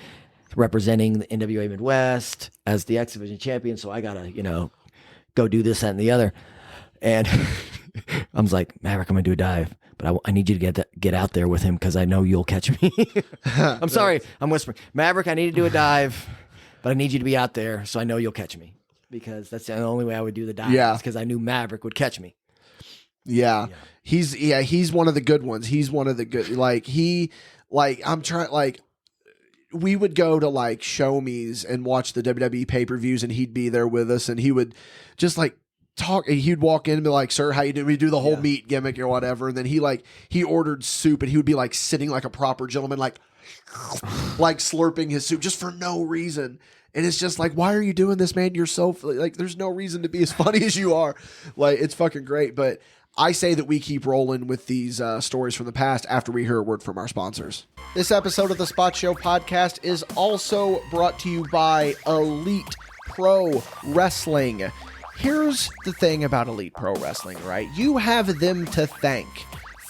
representing the NWA Midwest as the X Division champion. So I gotta go do this, that, and the other. And I was like, Maverick, I'm gonna do a dive, but I need you to get out there with him because I know you'll catch me. I'm sorry, I'm whispering. Maverick, I need to do a dive, but I need you to be out there so I know you'll catch me. Because that's the only way I would do the dive. Yeah, because I knew Maverick would catch me. Yeah. He's one of the good ones. He's one of the good. I'm trying. we would go to like show me's and watch the WWE pay-per-views, and he'd be there with us, and he would just like talk. He'd walk in and be like, "Sir, how you doing?" We do the whole meat gimmick or whatever, and then he ordered soup, and he would be like sitting like a proper gentleman, like slurping his soup just for no reason. And it's just like, why are you doing this, man? You're so like, there's no reason to be as funny as you are. Like, it's fucking great. But I say that we keep rolling with these stories from the past after we hear a word from our sponsors. This episode of the Spot Show podcast is also brought to you by Elite Pro Wrestling. Here's the thing about Elite Pro Wrestling, right? You have them to thank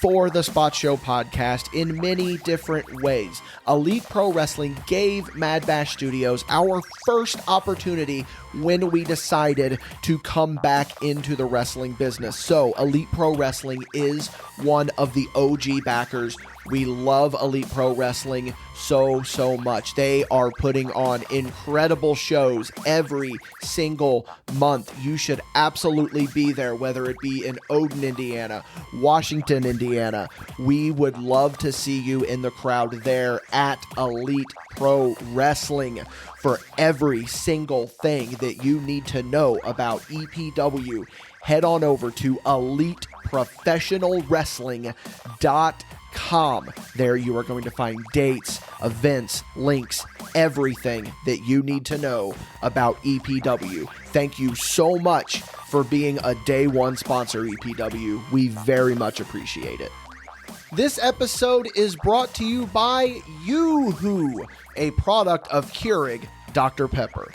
for the Spot Show podcast in many different ways. Elite Pro Wrestling gave MadBash Studios our first opportunity when we decided to come back into the wrestling business. So Elite Pro Wrestling is one of the OG backers. We love Elite Pro Wrestling so much. They are putting on incredible shows every single month. You should absolutely be there, whether it be in Odin, Indiana, Washington, Indiana. We would love to see you in the crowd there at Elite Pro Wrestling for every single thing that you need to know about EPW. Head on over to EliteProfessionalWrestling.com. There you are going to find dates, events, links, everything that you need to know about EPW. Thank you so much for being a day one sponsor, EPW. We very much appreciate it. This episode is brought to you by Yoo-Hoo, a product of Keurig Dr. Pepper.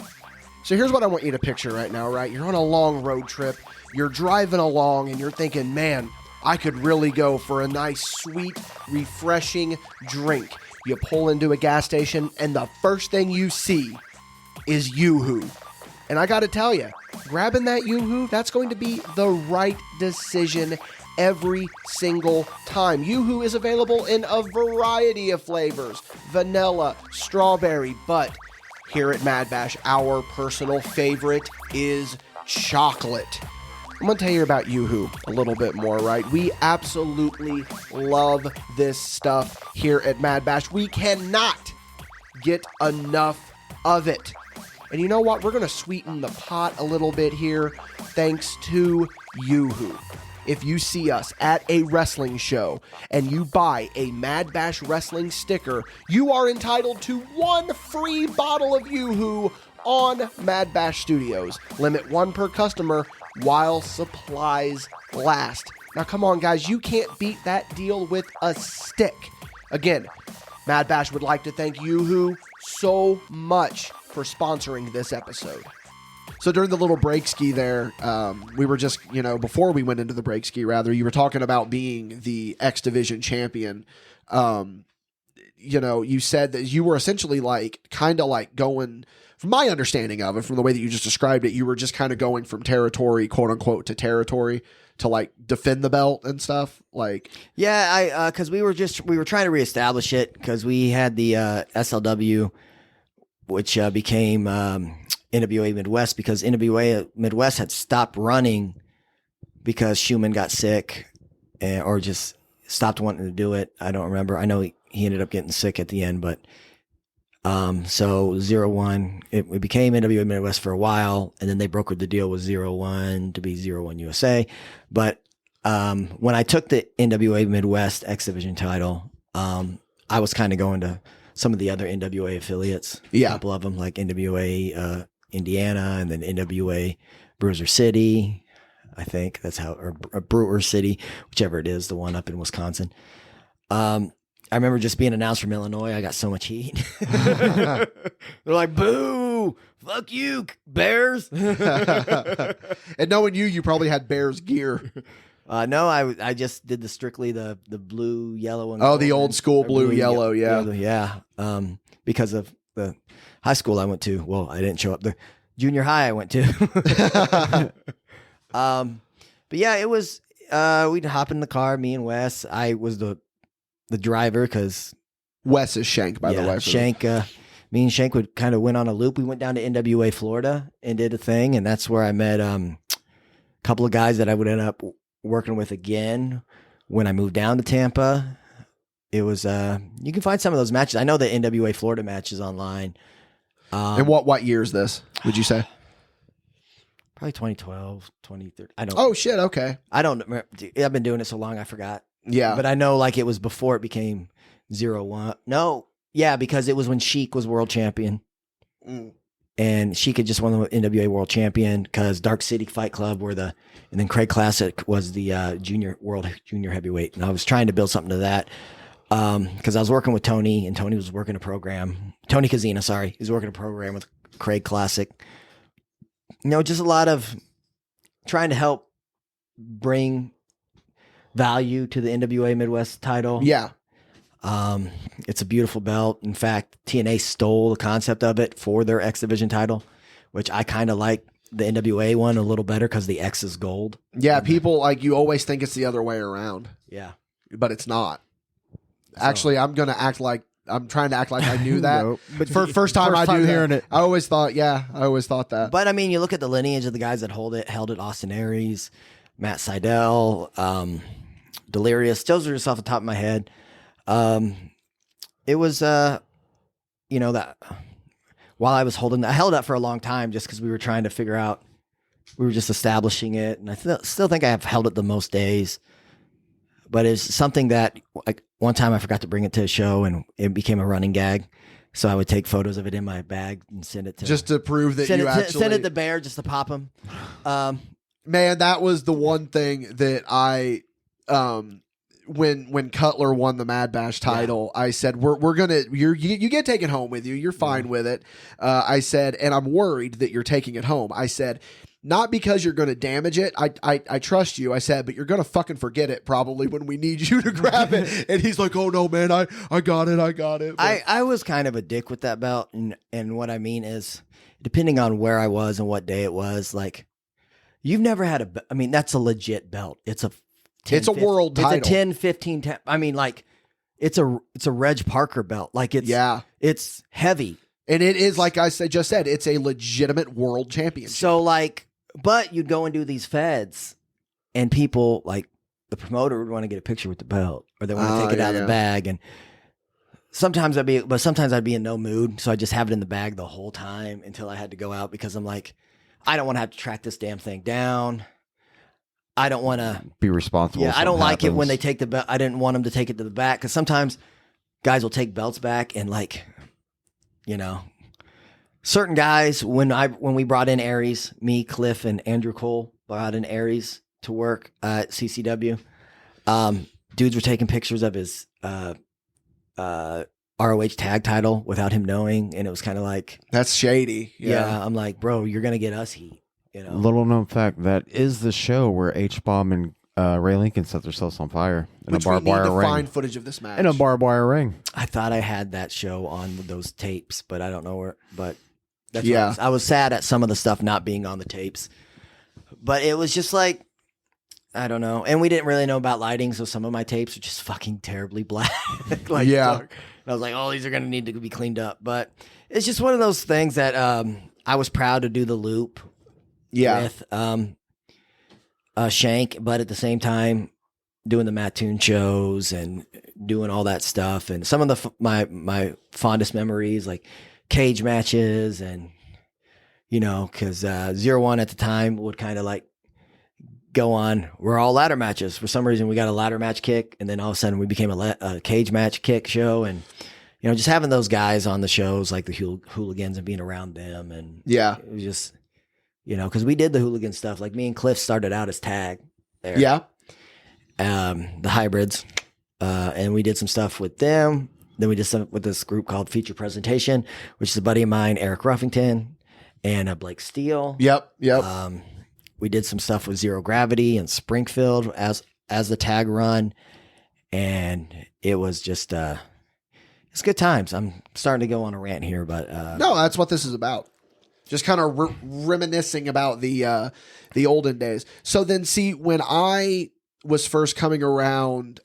So here's what I want you to picture right now, right? You're on a long road trip, you're driving along, and you're thinking, man, I could really go for a nice, sweet, refreshing drink. You pull into a gas station, and the first thing you see is Yoo-Hoo. And I gotta tell you, grabbing that Yoo-Hoo, that's going to be the right decision every single time. Yoo-Hoo is available in a variety of flavors, vanilla, strawberry, but here at MadBash, our personal favorite is chocolate. I'm going to tell you about Yoo-Hoo a little bit more, right? We absolutely love this stuff here at MadBash. We cannot get enough of it. And you know what? We're going to sweeten the pot a little bit here thanks to Yoo-Hoo. If you see us at a wrestling show and you buy a MadBash wrestling sticker, you are entitled to one free bottle of Yoo-Hoo on MadBash Studios. Limit one per customer while supplies last. Now, come on, guys. You can't beat that deal with a stick. Again, MadBash would like to thank Yoo-Hoo so much for sponsoring this episode. So during the little break ski there, we were just, before we went into the break ski, rather, you were talking about being the X Division champion. You said that you were essentially kind of going, from my understanding of it, from the way that you just described it, you were just kind of going from territory, quote unquote, to territory to defend the belt and stuff. Yeah, because we were trying to reestablish it because we had the SLW, which became NWA Midwest, because NWA Midwest had stopped running because Schumann got sick or just stopped wanting to do it. I don't remember. I know he ended up getting sick at the end, but so 01, it became NWA Midwest for a while, and then they brokered the deal with 01 to be 01 USA. But when I took the NWA Midwest X Division title, I was kind of going to some of the other NWA affiliates, a couple of them, like NWA Indiana, and then NWA Bruiser City, I think that's how, or Brewer City, whichever it is, the one up in Wisconsin. I remember just being announced from Illinois. I got so much heat. They're like, boo, fuck you, Bears. And knowing you probably had Bears gear. No, I just did strictly the blue, yellow, and gold. The old school blue, yellow, yeah. Because of the high school I went to. Well, I didn't show up. The junior high I went to. But yeah, it was. We'd hop in the car, me and Wes. I was the driver because Wes is Shank, by the way. Shank. Me and Shank would kind of went on a loop. We went down to NWA Florida and did a thing, and that's where I met a couple of guys that I would end up working with again when I moved down to Tampa. it was you can find some of those matches. I know the NWA Florida matches online. And what year is this, would you say? Probably 2012, 2013. I don't. Oh shit! Okay. I don't remember. I've been doing it so long, I forgot. Yeah. But I know like it was before it became 0-1. No, yeah, because it was when Sheik was world champion, and Sheik had just won the NWA world champion because Dark City Fight Club were and then Craig Classic was the junior heavyweight, and I was trying to build something to that because I was working with Tony, and Tony was working a program. Tony Kazina, sorry, he was working a program with Craig Classic. Just a lot of trying to help bring value to the NWA Midwest title. Yeah. It's a beautiful belt. In fact, TNA stole the concept of it for their X Division title, which I kind of like the NWA one a little better because the X is gold. Yeah, people you always think it's the other way around. Yeah. But it's not. Actually, I'm trying to act like I knew that. Nope. But first time I do hearing that, it. I always thought that. But I mean, you look at the lineage of the guys that held it: Austin Aries, Matt Seidel, Delirious. Those are just off the top of my head. It was, that while I was I held that for a long time just because we were trying to figure out, we were just establishing it. And I still think I have held it the most days, but it's something that like one time I forgot to bring it to a show and it became a running gag. So I would take photos of it in my bag and send it to just to prove that you actually send it to Bear just to pop him. Man, that was the one thing that I, when Cutler won the MadBash title, I said, we're gonna you get taken home with you. You're fine with it. I said, and I'm worried that you're taking it home. I said, not because you're going to damage it. I trust you. I said, but you're going to fucking forget it probably when we need you to grab it. And he's like, oh no, man, I got it. But I was kind of a dick with that belt. And what I mean is, depending on where I was and what day it was, like, you've never had that's a legit belt. It's a 10, it's a world title. It's a 10, 15, 10. I mean, like, it's a Reg Parker belt. Like, it's heavy. And it is, like I just said, it's a legitimate world championship. So, like, but you'd go and do these feds, and people, like, the promoter would want to get a picture with the belt, or they want to take it out of the bag. And sometimes I'd be in no mood, so I just have it in the bag the whole time until I had to go out because I'm like, I don't want to have to track this damn thing down. I don't want to be responsible. Yeah, I don't like it when they take the belt. I didn't want them to take it to the back because sometimes guys will take belts back and, like, certain guys, when we brought in Aries, me, Cliff, and Andrew Cole brought in Aries to work at CCW. Dudes were taking pictures of his ROH tag title without him knowing, and it was kind of like, that's shady. Yeah, I'm like, bro, you're gonna get us heat. Little known fact, that is the show where H-Bomb and Ray Lincoln set themselves on fire in a barbed wire ring. Find footage of this match in a barbed wire ring. I thought I had that show on those tapes, but I don't know where. But that's I was sad at some of the stuff not being on the tapes. But it was just like, I don't know, and we didn't really know about lighting, so some of my tapes are just fucking terribly black. Like, dark. And I was like, oh, these are gonna need to be cleaned up. But it's just one of those things that I was proud to do the loop. With Shank, but at the same time doing the Mattoon shows and doing all that stuff, and some of the my fondest memories, like cage matches, and because 0-1 at the time would kind of like go on. We're all ladder matches. For some reason, we got a ladder match kick, and then all of a sudden we became a cage match kick show, and just having those guys on the shows, like the hooligans, and being around them, and it was just. Because we did the hooligan stuff. Like, me and Cliff started out as tag there. Yeah. The hybrids. And we did some stuff with them. Then we did some with this group called Feature Presentation, which is a buddy of mine, Eric Ruffington, and Blake Steele. Yep. We did some stuff with Zero Gravity and Springfield as the tag run. And it was just, it's good times. I'm starting to go on a rant here, but. No, that's what this is about. Just kind of reminiscing about the olden days. So then, see, when I was first coming around,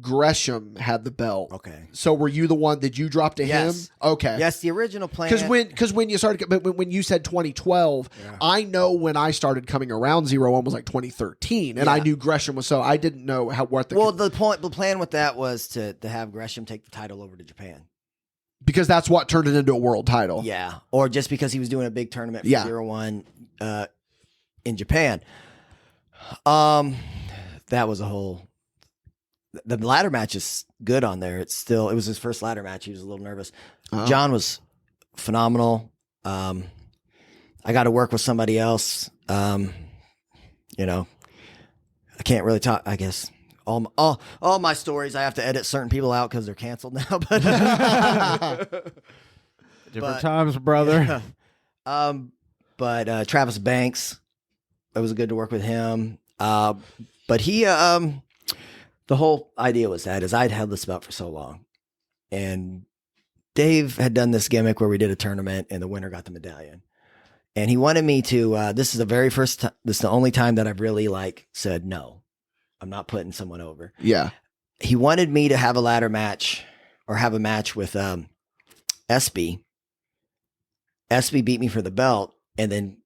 Gresham had the belt. Okay. So were you the one? Did you drop to Yes. him? Okay. Yes, the original plan. Because when you started, but when you said 2012, I know when I started coming around 01 was like 2013, and I knew Gresham was. So I didn't know what the the plan with that was to have Gresham take the title over to Japan. because that's what turned it into a world title. Yeah, or just because he was doing a big tournament for 01 in Japan. That was a whole. The ladder match is good on there. It was his first ladder match. He was a little nervous. John was phenomenal. I got to work with somebody else. I can't really talk. I guess all my stories I have to edit certain people out because they're canceled now. But Different times, brother. But Travis Banks, it was good to work with him. But he, the whole idea was is I'd held this belt for so long, and Dave had done this gimmick where we did a tournament and the winner got the medallion, and he wanted me to. This is the very first time. This is the only time that I've really said no. I'm not putting someone over. Yeah. He wanted me to have a ladder match or have a match with SB. SB beat me for the belt, and then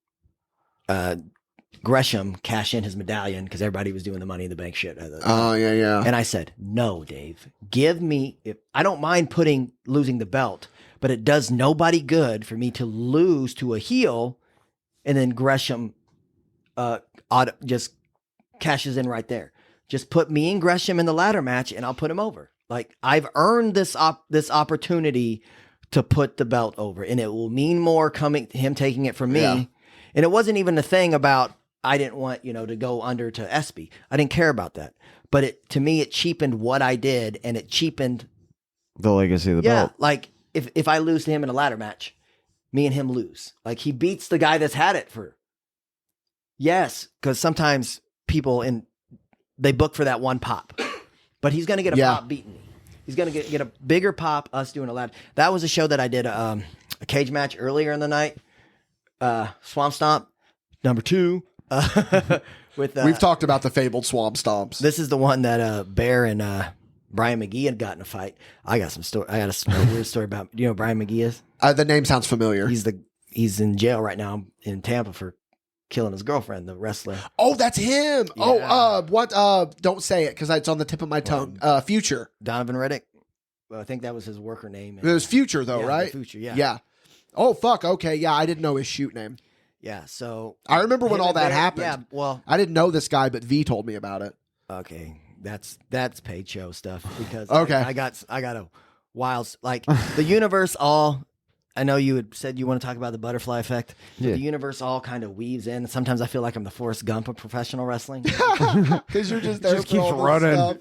Gresham cash in his medallion because everybody was doing the Money in the Bank shit. Oh, yeah. And I said, no, Dave, I don't mind losing the belt, but it does nobody good for me to lose to a heel and then Gresham just cashes in right there. Just put me and Gresham in the ladder match and I'll put him over. I've earned this opportunity to put the belt over, and it will mean more him taking it from me. Yeah. And it wasn't even a thing about I didn't want to go under to SB. I didn't care about that. But to me, it cheapened what I did, and it cheapened The legacy of the belt. If I lose to him in a ladder match, me and him lose. He beats the guy that's had it for. Yes, because sometimes people they book for that one pop, but he's gonna get a pop beating me. He's gonna get a bigger pop us doing a ladder. That was a show that I did a cage match earlier in the night. Swamp Stomp number 2. We've talked about the fabled Swamp Stomps. This is the one that Bear and Brian McGee had gotten a fight. I got a weird story about. Do you know who Brian McGee is? The name sounds familiar. He's in jail right now in Tampa for killing his girlfriend, the wrestler. Oh, that's him. Yeah. Oh, what? Don't say it because it's on the tip of my tongue. Future. Donovan Reddick. Well, I think that was his worker name. It was Future though, Yeah, right? Future. Yeah. Yeah. Oh fuck. Okay. Yeah, I didn't know his shoot name. Yeah. So I remember when him all and that Bear- happened. Yeah. Well. I didn't know this guy, but V told me about it. Okay. That's paid show stuff because Okay. I got a wild the universe all. I know you had said you want to talk about the butterfly effect. Yeah. The universe all kind of weaves in. Sometimes I feel like I'm the Forrest Gump of professional wrestling. Because you're just there. Just for keeps all this running.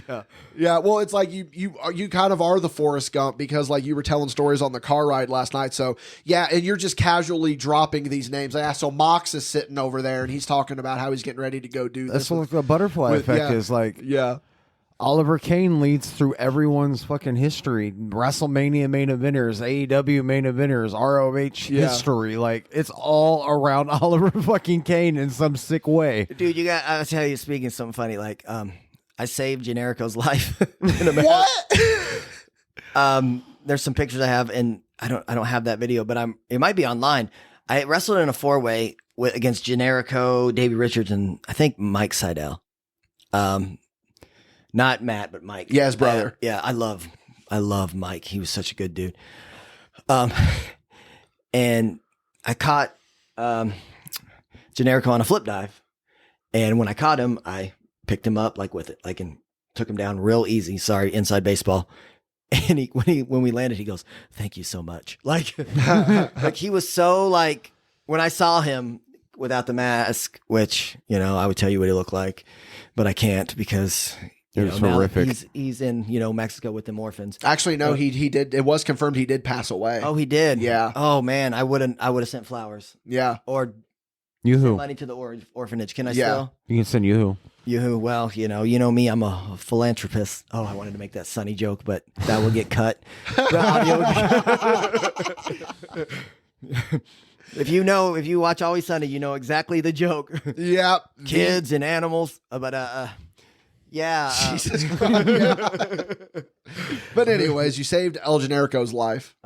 stuff. Yeah. Well, it's like you kind of are the Forrest Gump because you were telling stories on the car ride last night. So yeah, and you're just casually dropping these names. So Mox is sitting over there and he's talking about how he's getting ready to go do this. That's what the butterfly effect is like. Yeah. Oliver Kane leads through everyone's fucking history. WrestleMania main eventers, AEW main eventers, ROH history. It's all around Oliver fucking Kane in some sick way. Dude, I'll tell you, speaking of something funny, I saved Generico's life in a What? There's some pictures I have, and I don't have that video, but it might be online. I wrestled in a 4-way against Generico, Davey Richards, and I think Mike Seidel. Not Matt, but Mike. Yeah, his brother. Yeah, I love Mike. He was such a good dude. And I caught Generico on a flip dive, and when I caught him, I picked him up with it, and took him down real easy. Sorry, inside baseball. And when we landed, he goes, "Thank you so much." He was so when I saw him without the mask, which I would tell you what he looked like, but I can't because. It was horrific. He's in Mexico with them orphans. Actually, no, he did. It was confirmed he did pass away. Oh, he did. Yeah. Oh man, I would have sent flowers. Yeah. Or Yoo-hoo. money to the orphanage. Can I Yeah. still? You can send Yoo-hoo. Yoo-hoo. Well, you know me. I'm a philanthropist. Oh, I wanted to make that sunny joke, but that will get cut. The audio. If you watch Always Sunny, you know exactly the joke. Yeah. Kids and animals. But yeah. Jesus Christ. Yeah. But anyways, you saved El Generico's life.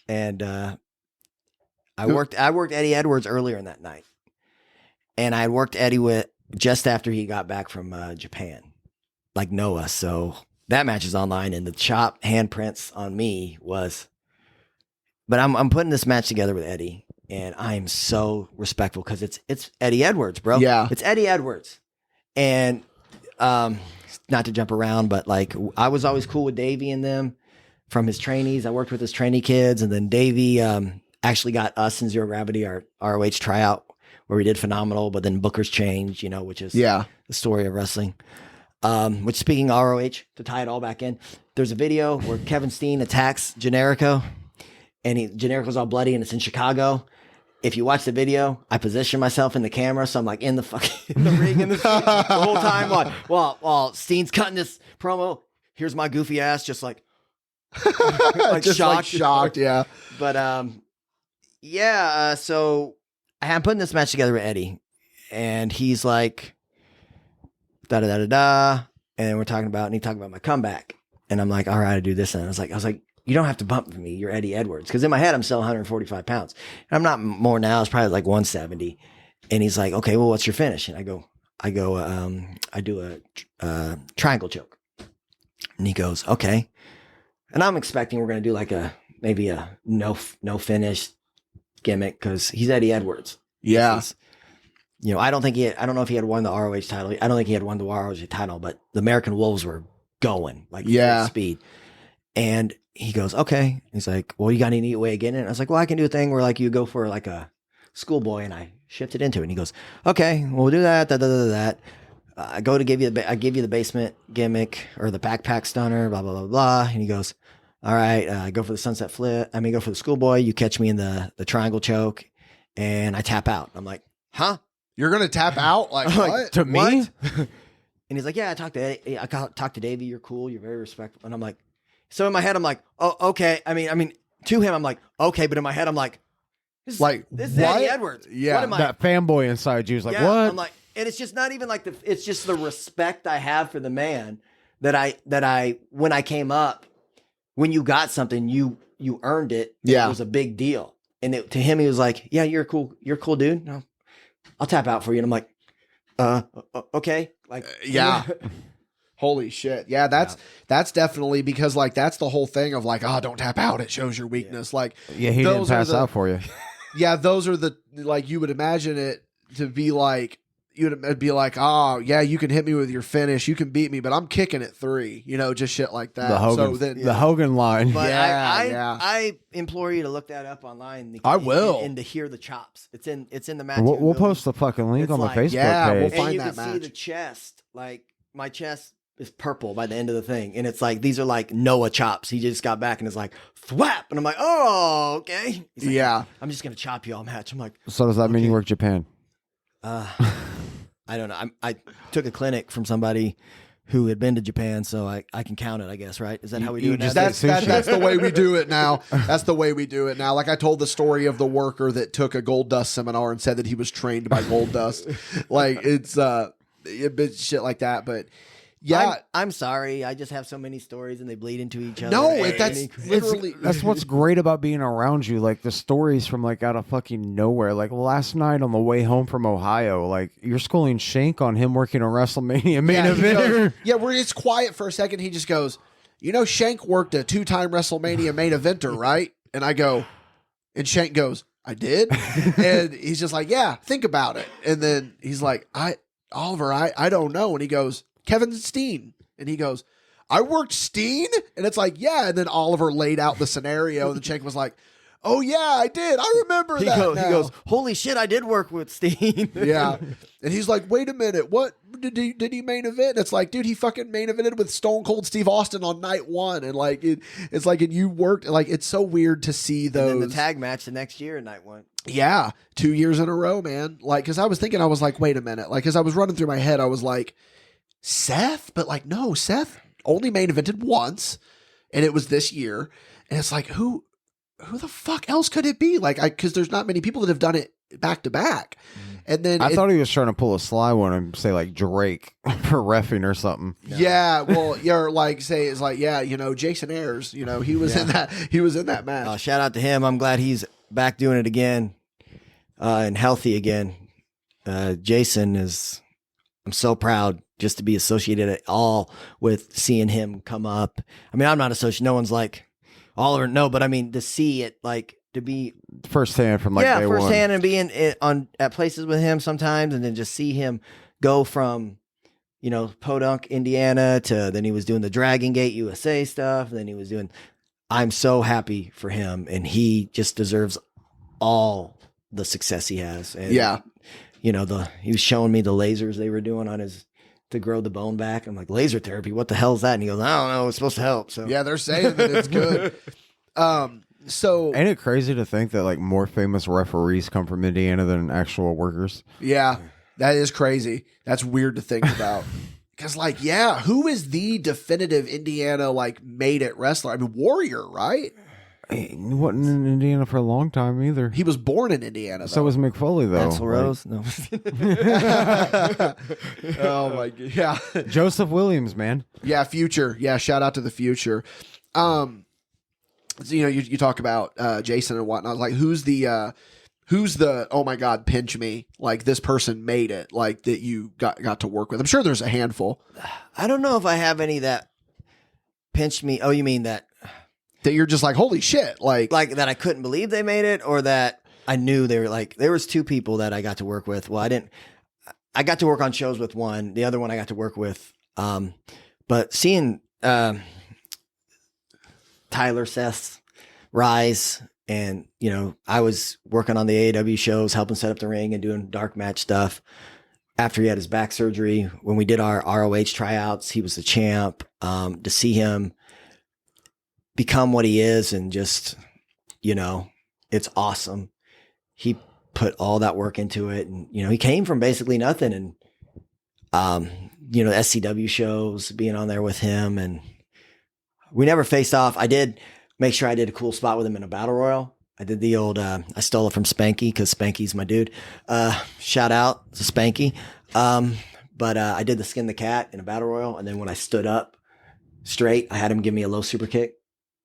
And I worked Eddie Edwards earlier in that night. And I had worked Eddie with just after he got back from Japan, like Noah. So that match is online, and the chop handprints on me was. But I'm putting this match together with Eddie, and I am so respectful because it's Eddie Edwards, bro. Yeah, it's Eddie Edwards, and not to jump around, but like I was always cool with Davey and them from his trainees. I worked with his trainee kids, and then Davey actually got us in Zero Gravity, our ROH tryout, where we did phenomenal. But then Booker's changed, which is the story of wrestling. Which, speaking of ROH, to tie it all back in, there's a video where Kevin Steen attacks Generico, and Generico's all bloody, and it's in Chicago. If you watch the video, I position myself in the camera, so I'm like in the ring the whole time while Steen's cutting this promo. Here's my goofy ass, just like just shocked, yeah. But so I'm putting this match together with Eddie, and he's like, da da da da da, and he talking about my comeback, and I'm like, all right, I do this, and I was like, you don't have to bump me, you're Eddie Edwards, because in my head I'm still 145 pounds, and I'm not more now. It's probably like 170, and he's like, okay, well, what's your finish? And I go, I do a triangle choke, and he goes, okay, and I'm expecting we're gonna do like maybe a no finish gimmick because he's Eddie Edwards. Yeah. I don't know if he had won the ROH title. I don't think he had won the ROH title, but the American Wolves were going like full speed. And he goes, okay. He's like, well, you got any way of getting it? And I was like, well, I can do a thing where like you go for like a schoolboy, and I shifted into it. And he goes, okay, we'll do that. I go to give you the basement gimmick or the backpack stunner, blah, blah, blah, blah. And he goes, all right, go for the sunset flip. Go for the schoolboy. You catch me in the triangle choke, and I tap out. I'm like, huh? You're going to tap out? Like, what? To me? And he's like, yeah, I talked to Davey. You're cool. You're very respectful. And I'm like, so in my head, I'm like, oh, okay. I mean, to him, I'm like, okay. But in my head, I'm like, this is Eddie Edwards. Yeah. What am that fanboy inside you is like, what? I'm like, and it's just not even like it's just the respect I have for the man that I when I came up, when you got something, you earned it. Yeah. It was a big deal. And to him, he was like, yeah, you're cool, dude. No, I'll tap out for you. And I'm like, okay. Like, yeah. Holy shit. Yeah, that's definitely because like that's the whole thing of like, oh, don't tap out. It shows your weakness. Yeah. Like, yeah, he didn't pass out for you. Yeah, those are the like you would imagine it to be like. You'd be like, oh, yeah, you can hit me with your finish. You can beat me, but I'm kicking at 3, just shit like that. The Hogan line. But yeah. I implore you to look that up online. I will. And to hear the chops. It's in the match. We'll post the fucking link on the Facebook page. We'll find and you that can match. see the chest. Like, my chest is purple by the end of the thing. And it's like, these are like Noah chops. He just got back and is like, thwap. And I'm like, oh, okay. He's like, yeah. I'm just going to chop you all match. I'm like, so does that mean you work Japan? I don't know. I took a clinic from somebody who had been to Japan, so I can count it, I guess, right? Is that how we do it now? That's the way we do it now. That's the way we do it now. Like I told the story of the worker that took a Gold Dust seminar and said that he was trained by Gold Dust. Like it's shit like that. But yeah, I'm sorry. I just have so many stories and they bleed into each other. No, that's literally that's what's great about being around you. Like the stories from like out of fucking nowhere. Like last night on the way home from Ohio, like you're schooling Shank on him working a WrestleMania main event. Yeah, where it's quiet for a second. He just goes, Shank worked a 2-time WrestleMania main eventer, right? And I go, and Shank goes, I did? And he's just like, yeah, think about it. And then he's like, Oliver, I don't know. And he goes, Kevin Steen. And he goes, I worked Steen? And it's like, yeah. And then Oliver laid out the scenario. And the Shank was like, oh, yeah, I did. I remember that. He goes, holy shit, I did work with Steen. Yeah. And he's like, wait a minute. What did he main event? And it's like, dude, he fucking main evented with Stone Cold Steve Austin on night 1. And like, it's like, and you worked, like, it's so weird to see those. And then the tag match the next year, night 1. Yeah. 2 years in a row, man. Like, cause I was like, wait a minute. Like, cause I was running through my head. I was like, Seth? But like, no, Seth only main evented once, and it was this year. And it's like, who who the fuck else could it be? Like, because there's not many people that have done it back to back. And then I thought he was trying to pull a sly one and say like Drake for reffing or something. Yeah, well, you're like say it's like Jason Ayers, he was in that match. Shout out to him. I'm glad he's back doing it again and healthy again. Jason I'm so proud just to be associated at all with seeing him come up. I mean, I'm not associated. No one's like all or no, but I mean to see it like to be firsthand from like day firsthand one. And being at places with him sometimes, and then just see him go from Podunk, Indiana to then he was doing the Dragon Gate USA stuff. And then he was doing. I'm so happy for him, and he just deserves all the success he has. And, he was showing me the lasers they were doing on his to grow the bone back. I'm like, laser therapy, what the hell is that? And he goes, I don't know, it's supposed to help. So yeah, they're saying that it's good. So ain't it crazy to think that like more famous referees come from Indiana than actual workers? Yeah, that is crazy. That's weird to think about. Because who is the definitive Indiana made it wrestler? I mean, Warrior, right? He wasn't in Indiana for a long time either. He was born in Indiana, though. So was McFoley, though. Axl Rose? No. Oh, my God. Yeah. Joseph Williams, man. Yeah, Future. Yeah, shout out to the Future. So, you talk about Jason and whatnot. Like, who's the oh my God, pinch me? Like, this person made it, like, that you got to work with. I'm sure there's a handful. I don't know if I have any that pinched me. Oh, you mean that you're just like, holy shit. Like that I couldn't believe they made it, or that I knew they were like, there was two people that I got to work with. Well, I got to work on shows with one. The other one I got to work with. But seeing Tyler Seth's rise, and I was working on the AEW shows, helping set up the ring and doing dark match stuff. After he had his back surgery, when we did our ROH tryouts, he was the champ. To see him become what he is, and just, it's awesome. He put all that work into it, and, he came from basically nothing, and, the SCW shows, being on there with him, and we never faced off. I did make sure I did a cool spot with him in a battle royal. I did the old, I stole it from Spanky because Spanky's my dude. Shout out to Spanky. But I did the skin the cat in a battle royal. And then when I stood up straight, I had him give me a low super kick.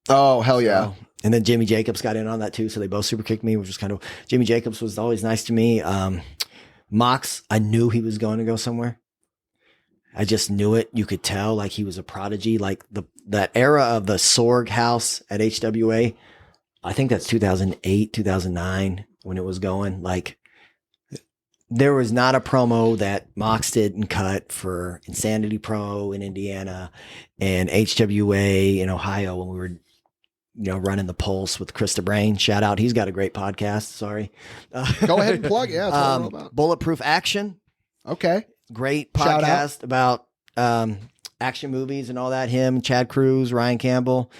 Oh, hell yeah. So, and then Jimmy Jacobs got in on that too. So they both super kicked me, which was kind of, Jimmy Jacobs was always nice to me. Mox, I knew he was going to go somewhere. I just knew it. You could tell like he was a prodigy. Like that era of the Sorg house at HWA, I think that's 2008, 2009 when it was going. Like, there was not a promo that Mox didn't cut for Insanity Pro in Indiana and HWA in Ohio when we were, running the Pulse with Krista Brain. Shout out. He's got a great podcast. Sorry. Go ahead and plug. Yeah. That's what I'm about. Bulletproof Action. Okay. Great podcast about action movies and all that. Him, Chad Cruz, Ryan Campbell.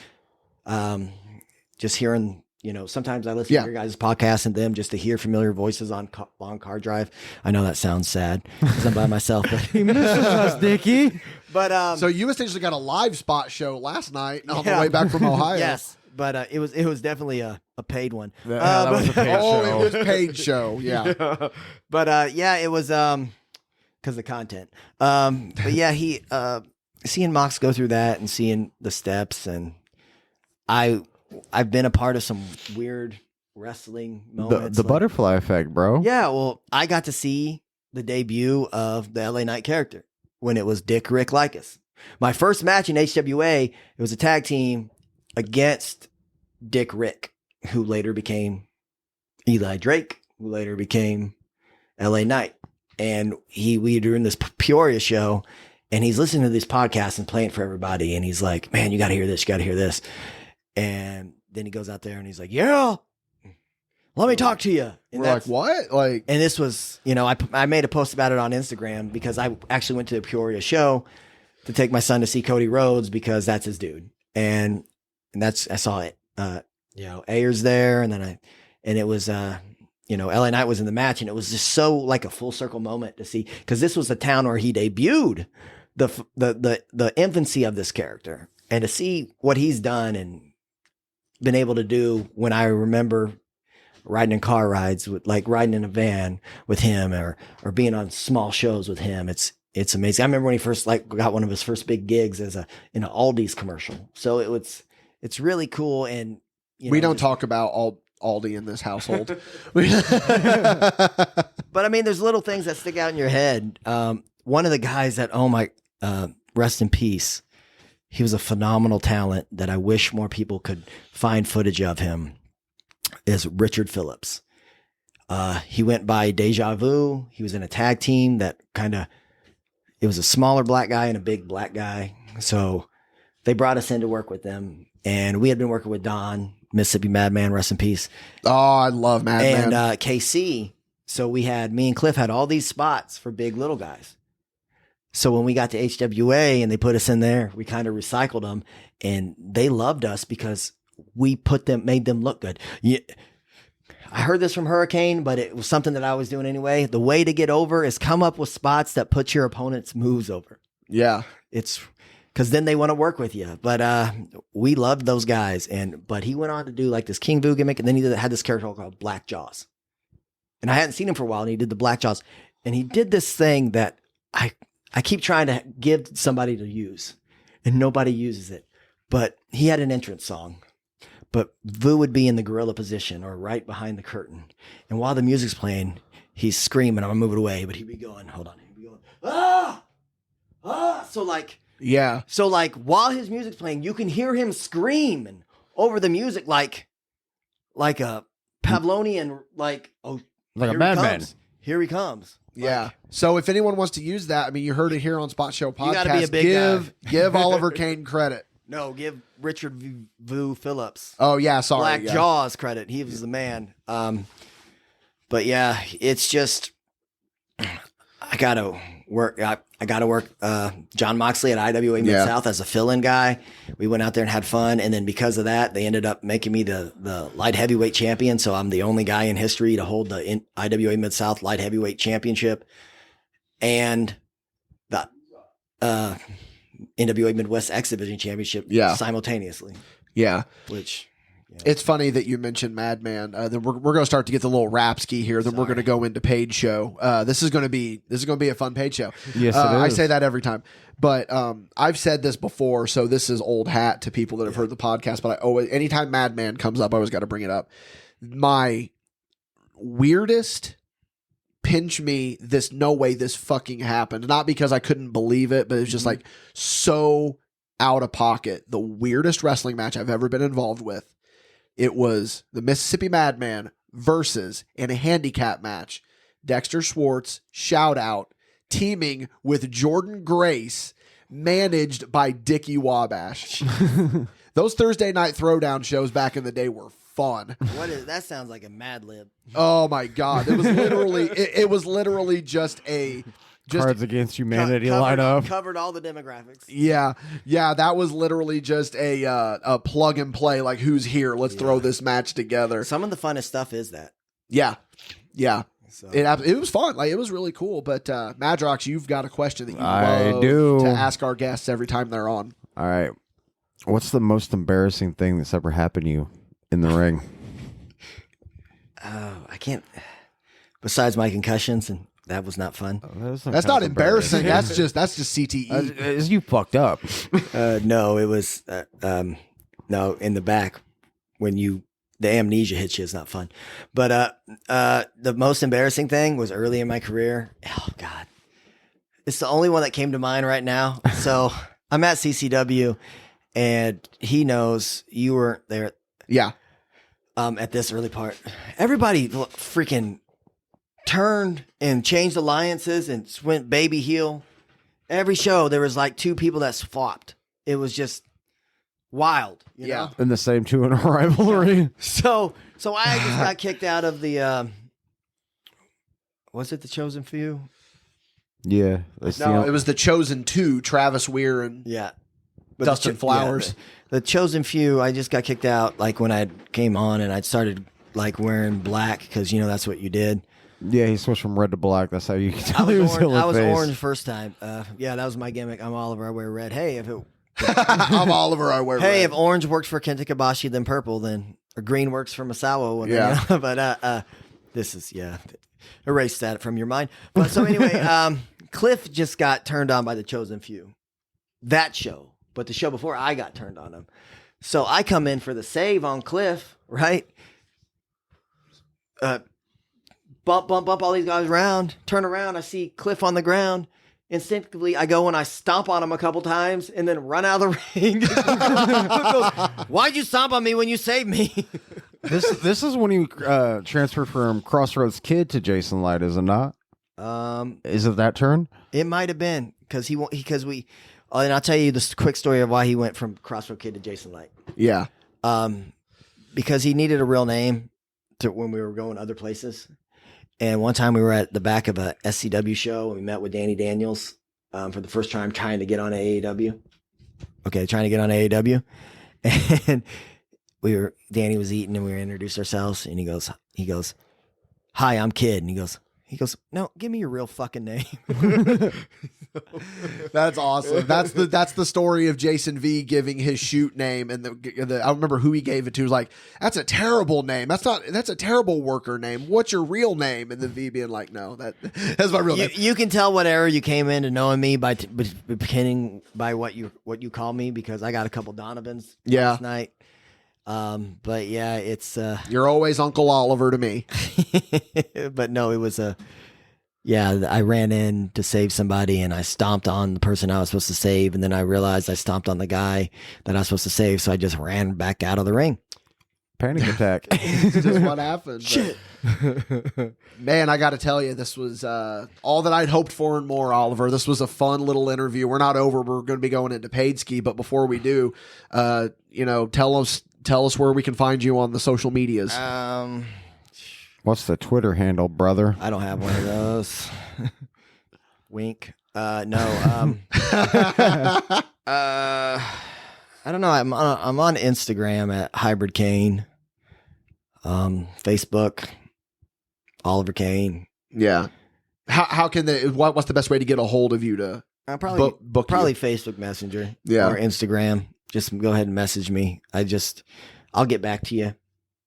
Just hearing, sometimes I listen to your guys' podcasts and them just to hear familiar voices on long car drive. I know that sounds sad because I'm by myself. But he misses us, Dickie. But so you essentially got a live spot show last night on the way back from Ohio. Yes, but it was definitely a paid one. That was a paid show. It was paid show. Yeah. But it was because of content. But yeah, he seeing Mox go through that and seeing the steps, and I've been a part of some weird wrestling moments. The butterfly effect, bro. Yeah, well, I got to see the debut of the LA Knight character when it was Dick Rick Lycus. My first match in HWA, it was a tag team against Dick Rick, who later became Eli Drake, who later became LA Knight. And we were doing this Peoria show, and he's listening to this podcast and playing for everybody. And he's like, man, you got to hear this. You got to hear this. And then he goes out there and he's like, yeah, let me talk to you. And we're like, what? Like, and this was, I made a post about it on Instagram because I actually went to the Peoria show to take my son to see Cody Rhodes because that's his dude. And I saw it, Ayers there. And then it was, LA Knight was in the match, and it was just so like a full circle moment to see, because this was the town where he debuted the infancy of this character, and to see what he's done. And been able to do when I remember riding in car rides with, like riding in a van with him or being on small shows with him. It's amazing. I remember when he first got one of his first big gigs in an Aldi's commercial. So it's really cool. And we don't talk about Aldi in this household. But I mean, there's little things that stick out in your head. One of the guys that, rest in peace. He was a phenomenal talent that I wish more people could find footage of him, is Richard Phillips. He went by Deja Vu. He was in a tag team that it was a smaller black guy and a big black guy. So they brought us in to work with them. And we had been working with Don, Mississippi Madman, rest in peace. Oh, I love Madman. And KC. So me and Cliff had all these spots for big little guys. So when we got to HWA and they put us in there, we kind of recycled them, and they loved us because we made them look good. I heard this from Hurricane, but it was something that I was doing anyway. The way to get over is come up with spots that put your opponent's moves over. Yeah. It's because then they want to work with you. But we loved those guys. But he went on to do like this King Boo gimmick, and then he had this character called Black Jaws. And I hadn't seen him for a while, and he did the Black Jaws. And he did this thing that I keep trying to give somebody to use, and nobody uses it. But he had an entrance song. But Vu would be in the gorilla position or right behind the curtain. And while the music's playing, he's screaming, I'm going to move it away. But he'd be going, hold on. He'd be going, ah! Ah! So while his music's playing, you can hear him screaming over the music like a Pavlonian, like a madman. Here he comes. Yeah. So if anyone wants to use that, I mean, you heard it here on Spot Show Podcast. You gotta be a big guy. Give Oliver Cain credit. No, give Richard Vu Phillips. Oh yeah, sorry. Black Jaws credit. He was the man. But yeah, it's just I gotta work. I gotta work. John Moxley at IWA Mid South as a fill-in guy. We went out there and had fun, and then because of that, they ended up making me the light heavyweight champion. So I'm the only guy in history to hold the IWA Mid South light heavyweight championship, and the NWA Midwest X Division championship simultaneously. Yeah, which. It's funny that you mentioned Madman. Then we're going to start to get the little rap ski here. Then we're going to go into Paid Show. This is going to be a fun Paid Show. Yes, it is. I say that every time, but I've said this before, so this is old hat to people that have heard the podcast. But anytime Madman comes up, I always got to bring it up. My weirdest pinch me. This no way this fucking happened. Not because I couldn't believe it, but it's just like so out of pocket. The weirdest wrestling match I've ever been involved with. It was the Mississippi Madman versus, in a handicap match, Dexter Swartz, shout out, teaming with Jordan Grace, managed by Dickie Wabash. Those Thursday night throwdown shows back in the day were fun. That sounds like a Mad Lib. Oh my God. It was literally, it was literally just a... Cards Against Humanity lineup. Covered all the demographics. Yeah. That was literally just a plug and play. Like, who's here? Let's throw this match together. Some of the funnest stuff is that. Yeah. So. It was fun. Like, it was really cool. But Madrox, you've got a question that you love to ask our guests every time they're on. All right. What's the most embarrassing thing that's ever happened to you in the ring? I can't. Besides my concussions and. That was not fun. That's not embarrassing. That's just CTE. You fucked up. No, it was no in the back when the amnesia hits you. It's not fun. But the most embarrassing thing was early in my career. Oh God, it's the only one that came to mind right now. So I'm at CCW, and he knows you weren't there. Yeah. At this early part, everybody freaking. Turned and changed alliances and went baby heel. Every show there was like two people that swapped. It was just wild. You know? In the same 2 in a rivalry. So I just got kicked out of the. Was it the Chosen Few? Yeah. No, it was the Chosen Two. Travis Weir and Dustin Flowers. The Chosen Few. I just got kicked out like when I came on and I started like wearing black because that's what you did. Yeah, he switched from red to black. That's how you can tell I was orange first time. Yeah, that was my gimmick. I'm Oliver. I wear red. Hey, if it I'm Oliver. I wear Hey, red. if orange works for Kenta Kobashi, then purple, then or green works for Masawa. Yeah. But this is erase that from your mind. But so anyway, Cliff just got turned on by the Chosen Few. That show, but the show before I got turned on him. So I come in for the save on Cliff, right? Bump all these guys around. Turn around, I see Cliff on the ground. Instinctively, I go and I stomp on him a couple times and then run out of the ring. Goes, why'd you stomp on me when you saved me? This is when you transferred from Crossroads Kid to Jason Light, is it not? Is it that turn? It might have been because and I'll tell you this quick story of why he went from Crossroads Kid to Jason Light. Yeah. Because he needed a real name to when we were going other places. And one time we were at the back of a SCW show and we met with Danny Daniels for the first time trying to get on AAW. Okay, trying to get on AAW. And Danny was eating and we were introduced ourselves and he goes, "Hi, I'm Kid." And he goes, "No, give me your real fucking name." That's awesome. That's the story of Jason V giving his shoot name, and I don't remember who he gave it to. He was like, "That's a terrible name. That's a terrible worker name. What's your real name?" And the V being like, "No, that's my real name." You can tell what era you came into knowing me by beginning by what you call me because I got a couple Donovans last night. But yeah, it's you're always Uncle Oliver to me. But no, it was I ran in to save somebody and I stomped on the person I was supposed to save, and then I realized I stomped on the guy that I was supposed to save, so I just ran back out of the ring. Panic attack. It's just what happened. Shit. Man, I got to tell you, this was all that I'd hoped for and more, Oliver. This was a fun little interview. We're not over. We're going to be going into paid ski, but before we do, tell us where we can find you on the social medias. What's the Twitter handle, brother? I don't have one of those. Wink. No. I don't know. I'm on Instagram at Hybrid Cain. Facebook, Oliver Cain. Yeah. How can they? What's the best way to get a hold of you to probably book you? Facebook Messenger, yeah, or Instagram. Just go ahead and message me. I'll get back to you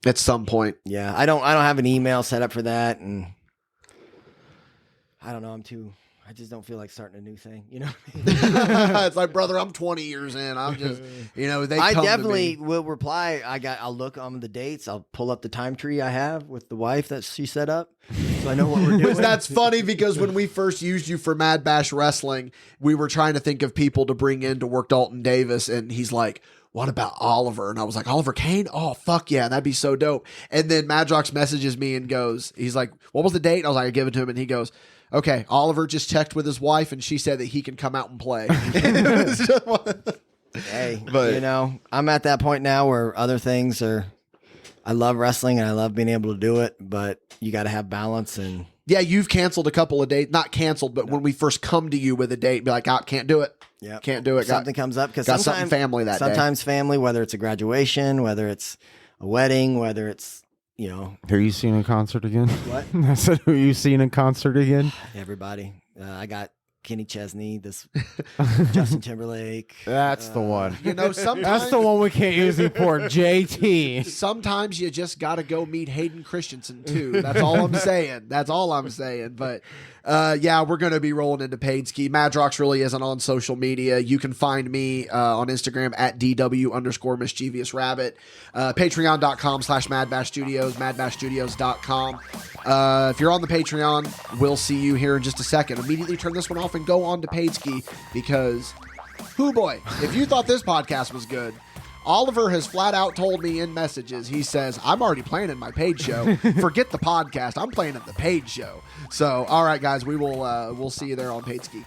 at some point. Yeah, I don't have an email set up for that, and I don't know. I just don't feel like starting a new thing. You know, it's like, brother, I'm 20 years in. I'm just, I definitely will reply. I'll look on the dates. I'll pull up the time tree I have with the wife that she set up, so I know what we're doing. That's funny because when we first used you for MadBash Wrestling, we were trying to think of people to bring in to work Dalton Davis, and he's like, "What about Oliver?" And I was like, "Oliver Cain? Oh, fuck yeah, that'd be so dope." And then Madrox messages me and he's like, "What was the date?" I was like, "I give it to him," and he goes, "Okay, Oliver just checked with his wife, and she said that he can come out and play." Hey, but I'm at that point now where other things are. I love wrestling and I love being able to do it, but you got to have balance. And yeah, you've canceled a couple of dates, not canceled, but when we first come to you with a date, be like, "Oh, can't do it." Yeah, can't do it. Something comes up because something family that sometimes day. Family, whether it's a graduation, whether it's a wedding, whether it's Who you seen in concert again? What? I said, who you seen in concert again? Everybody. I got Kenny Chesney, Justin Timberlake. That's the one. Sometimes that's the one we can't use for JT. Sometimes you just got to go meet Hayden Christensen too. That's all I'm saying. But we're going to be rolling into paid ski. Madrox really isn't on social media. You can find me on Instagram at DW_mischievous rabbit. Patreon.com/MadBash Studios, MadBashStudios.com. If you're on the Patreon, we'll see you here in just a second. Immediately turn this one off and go on to paid ski because, hoo boy, if you thought this podcast was good, Oliver has flat out told me in messages, he says, "I'm already playing in my paid show. Forget the podcast. I'm playing at the paid show." So, all right, guys, we'll see you there on paid ski.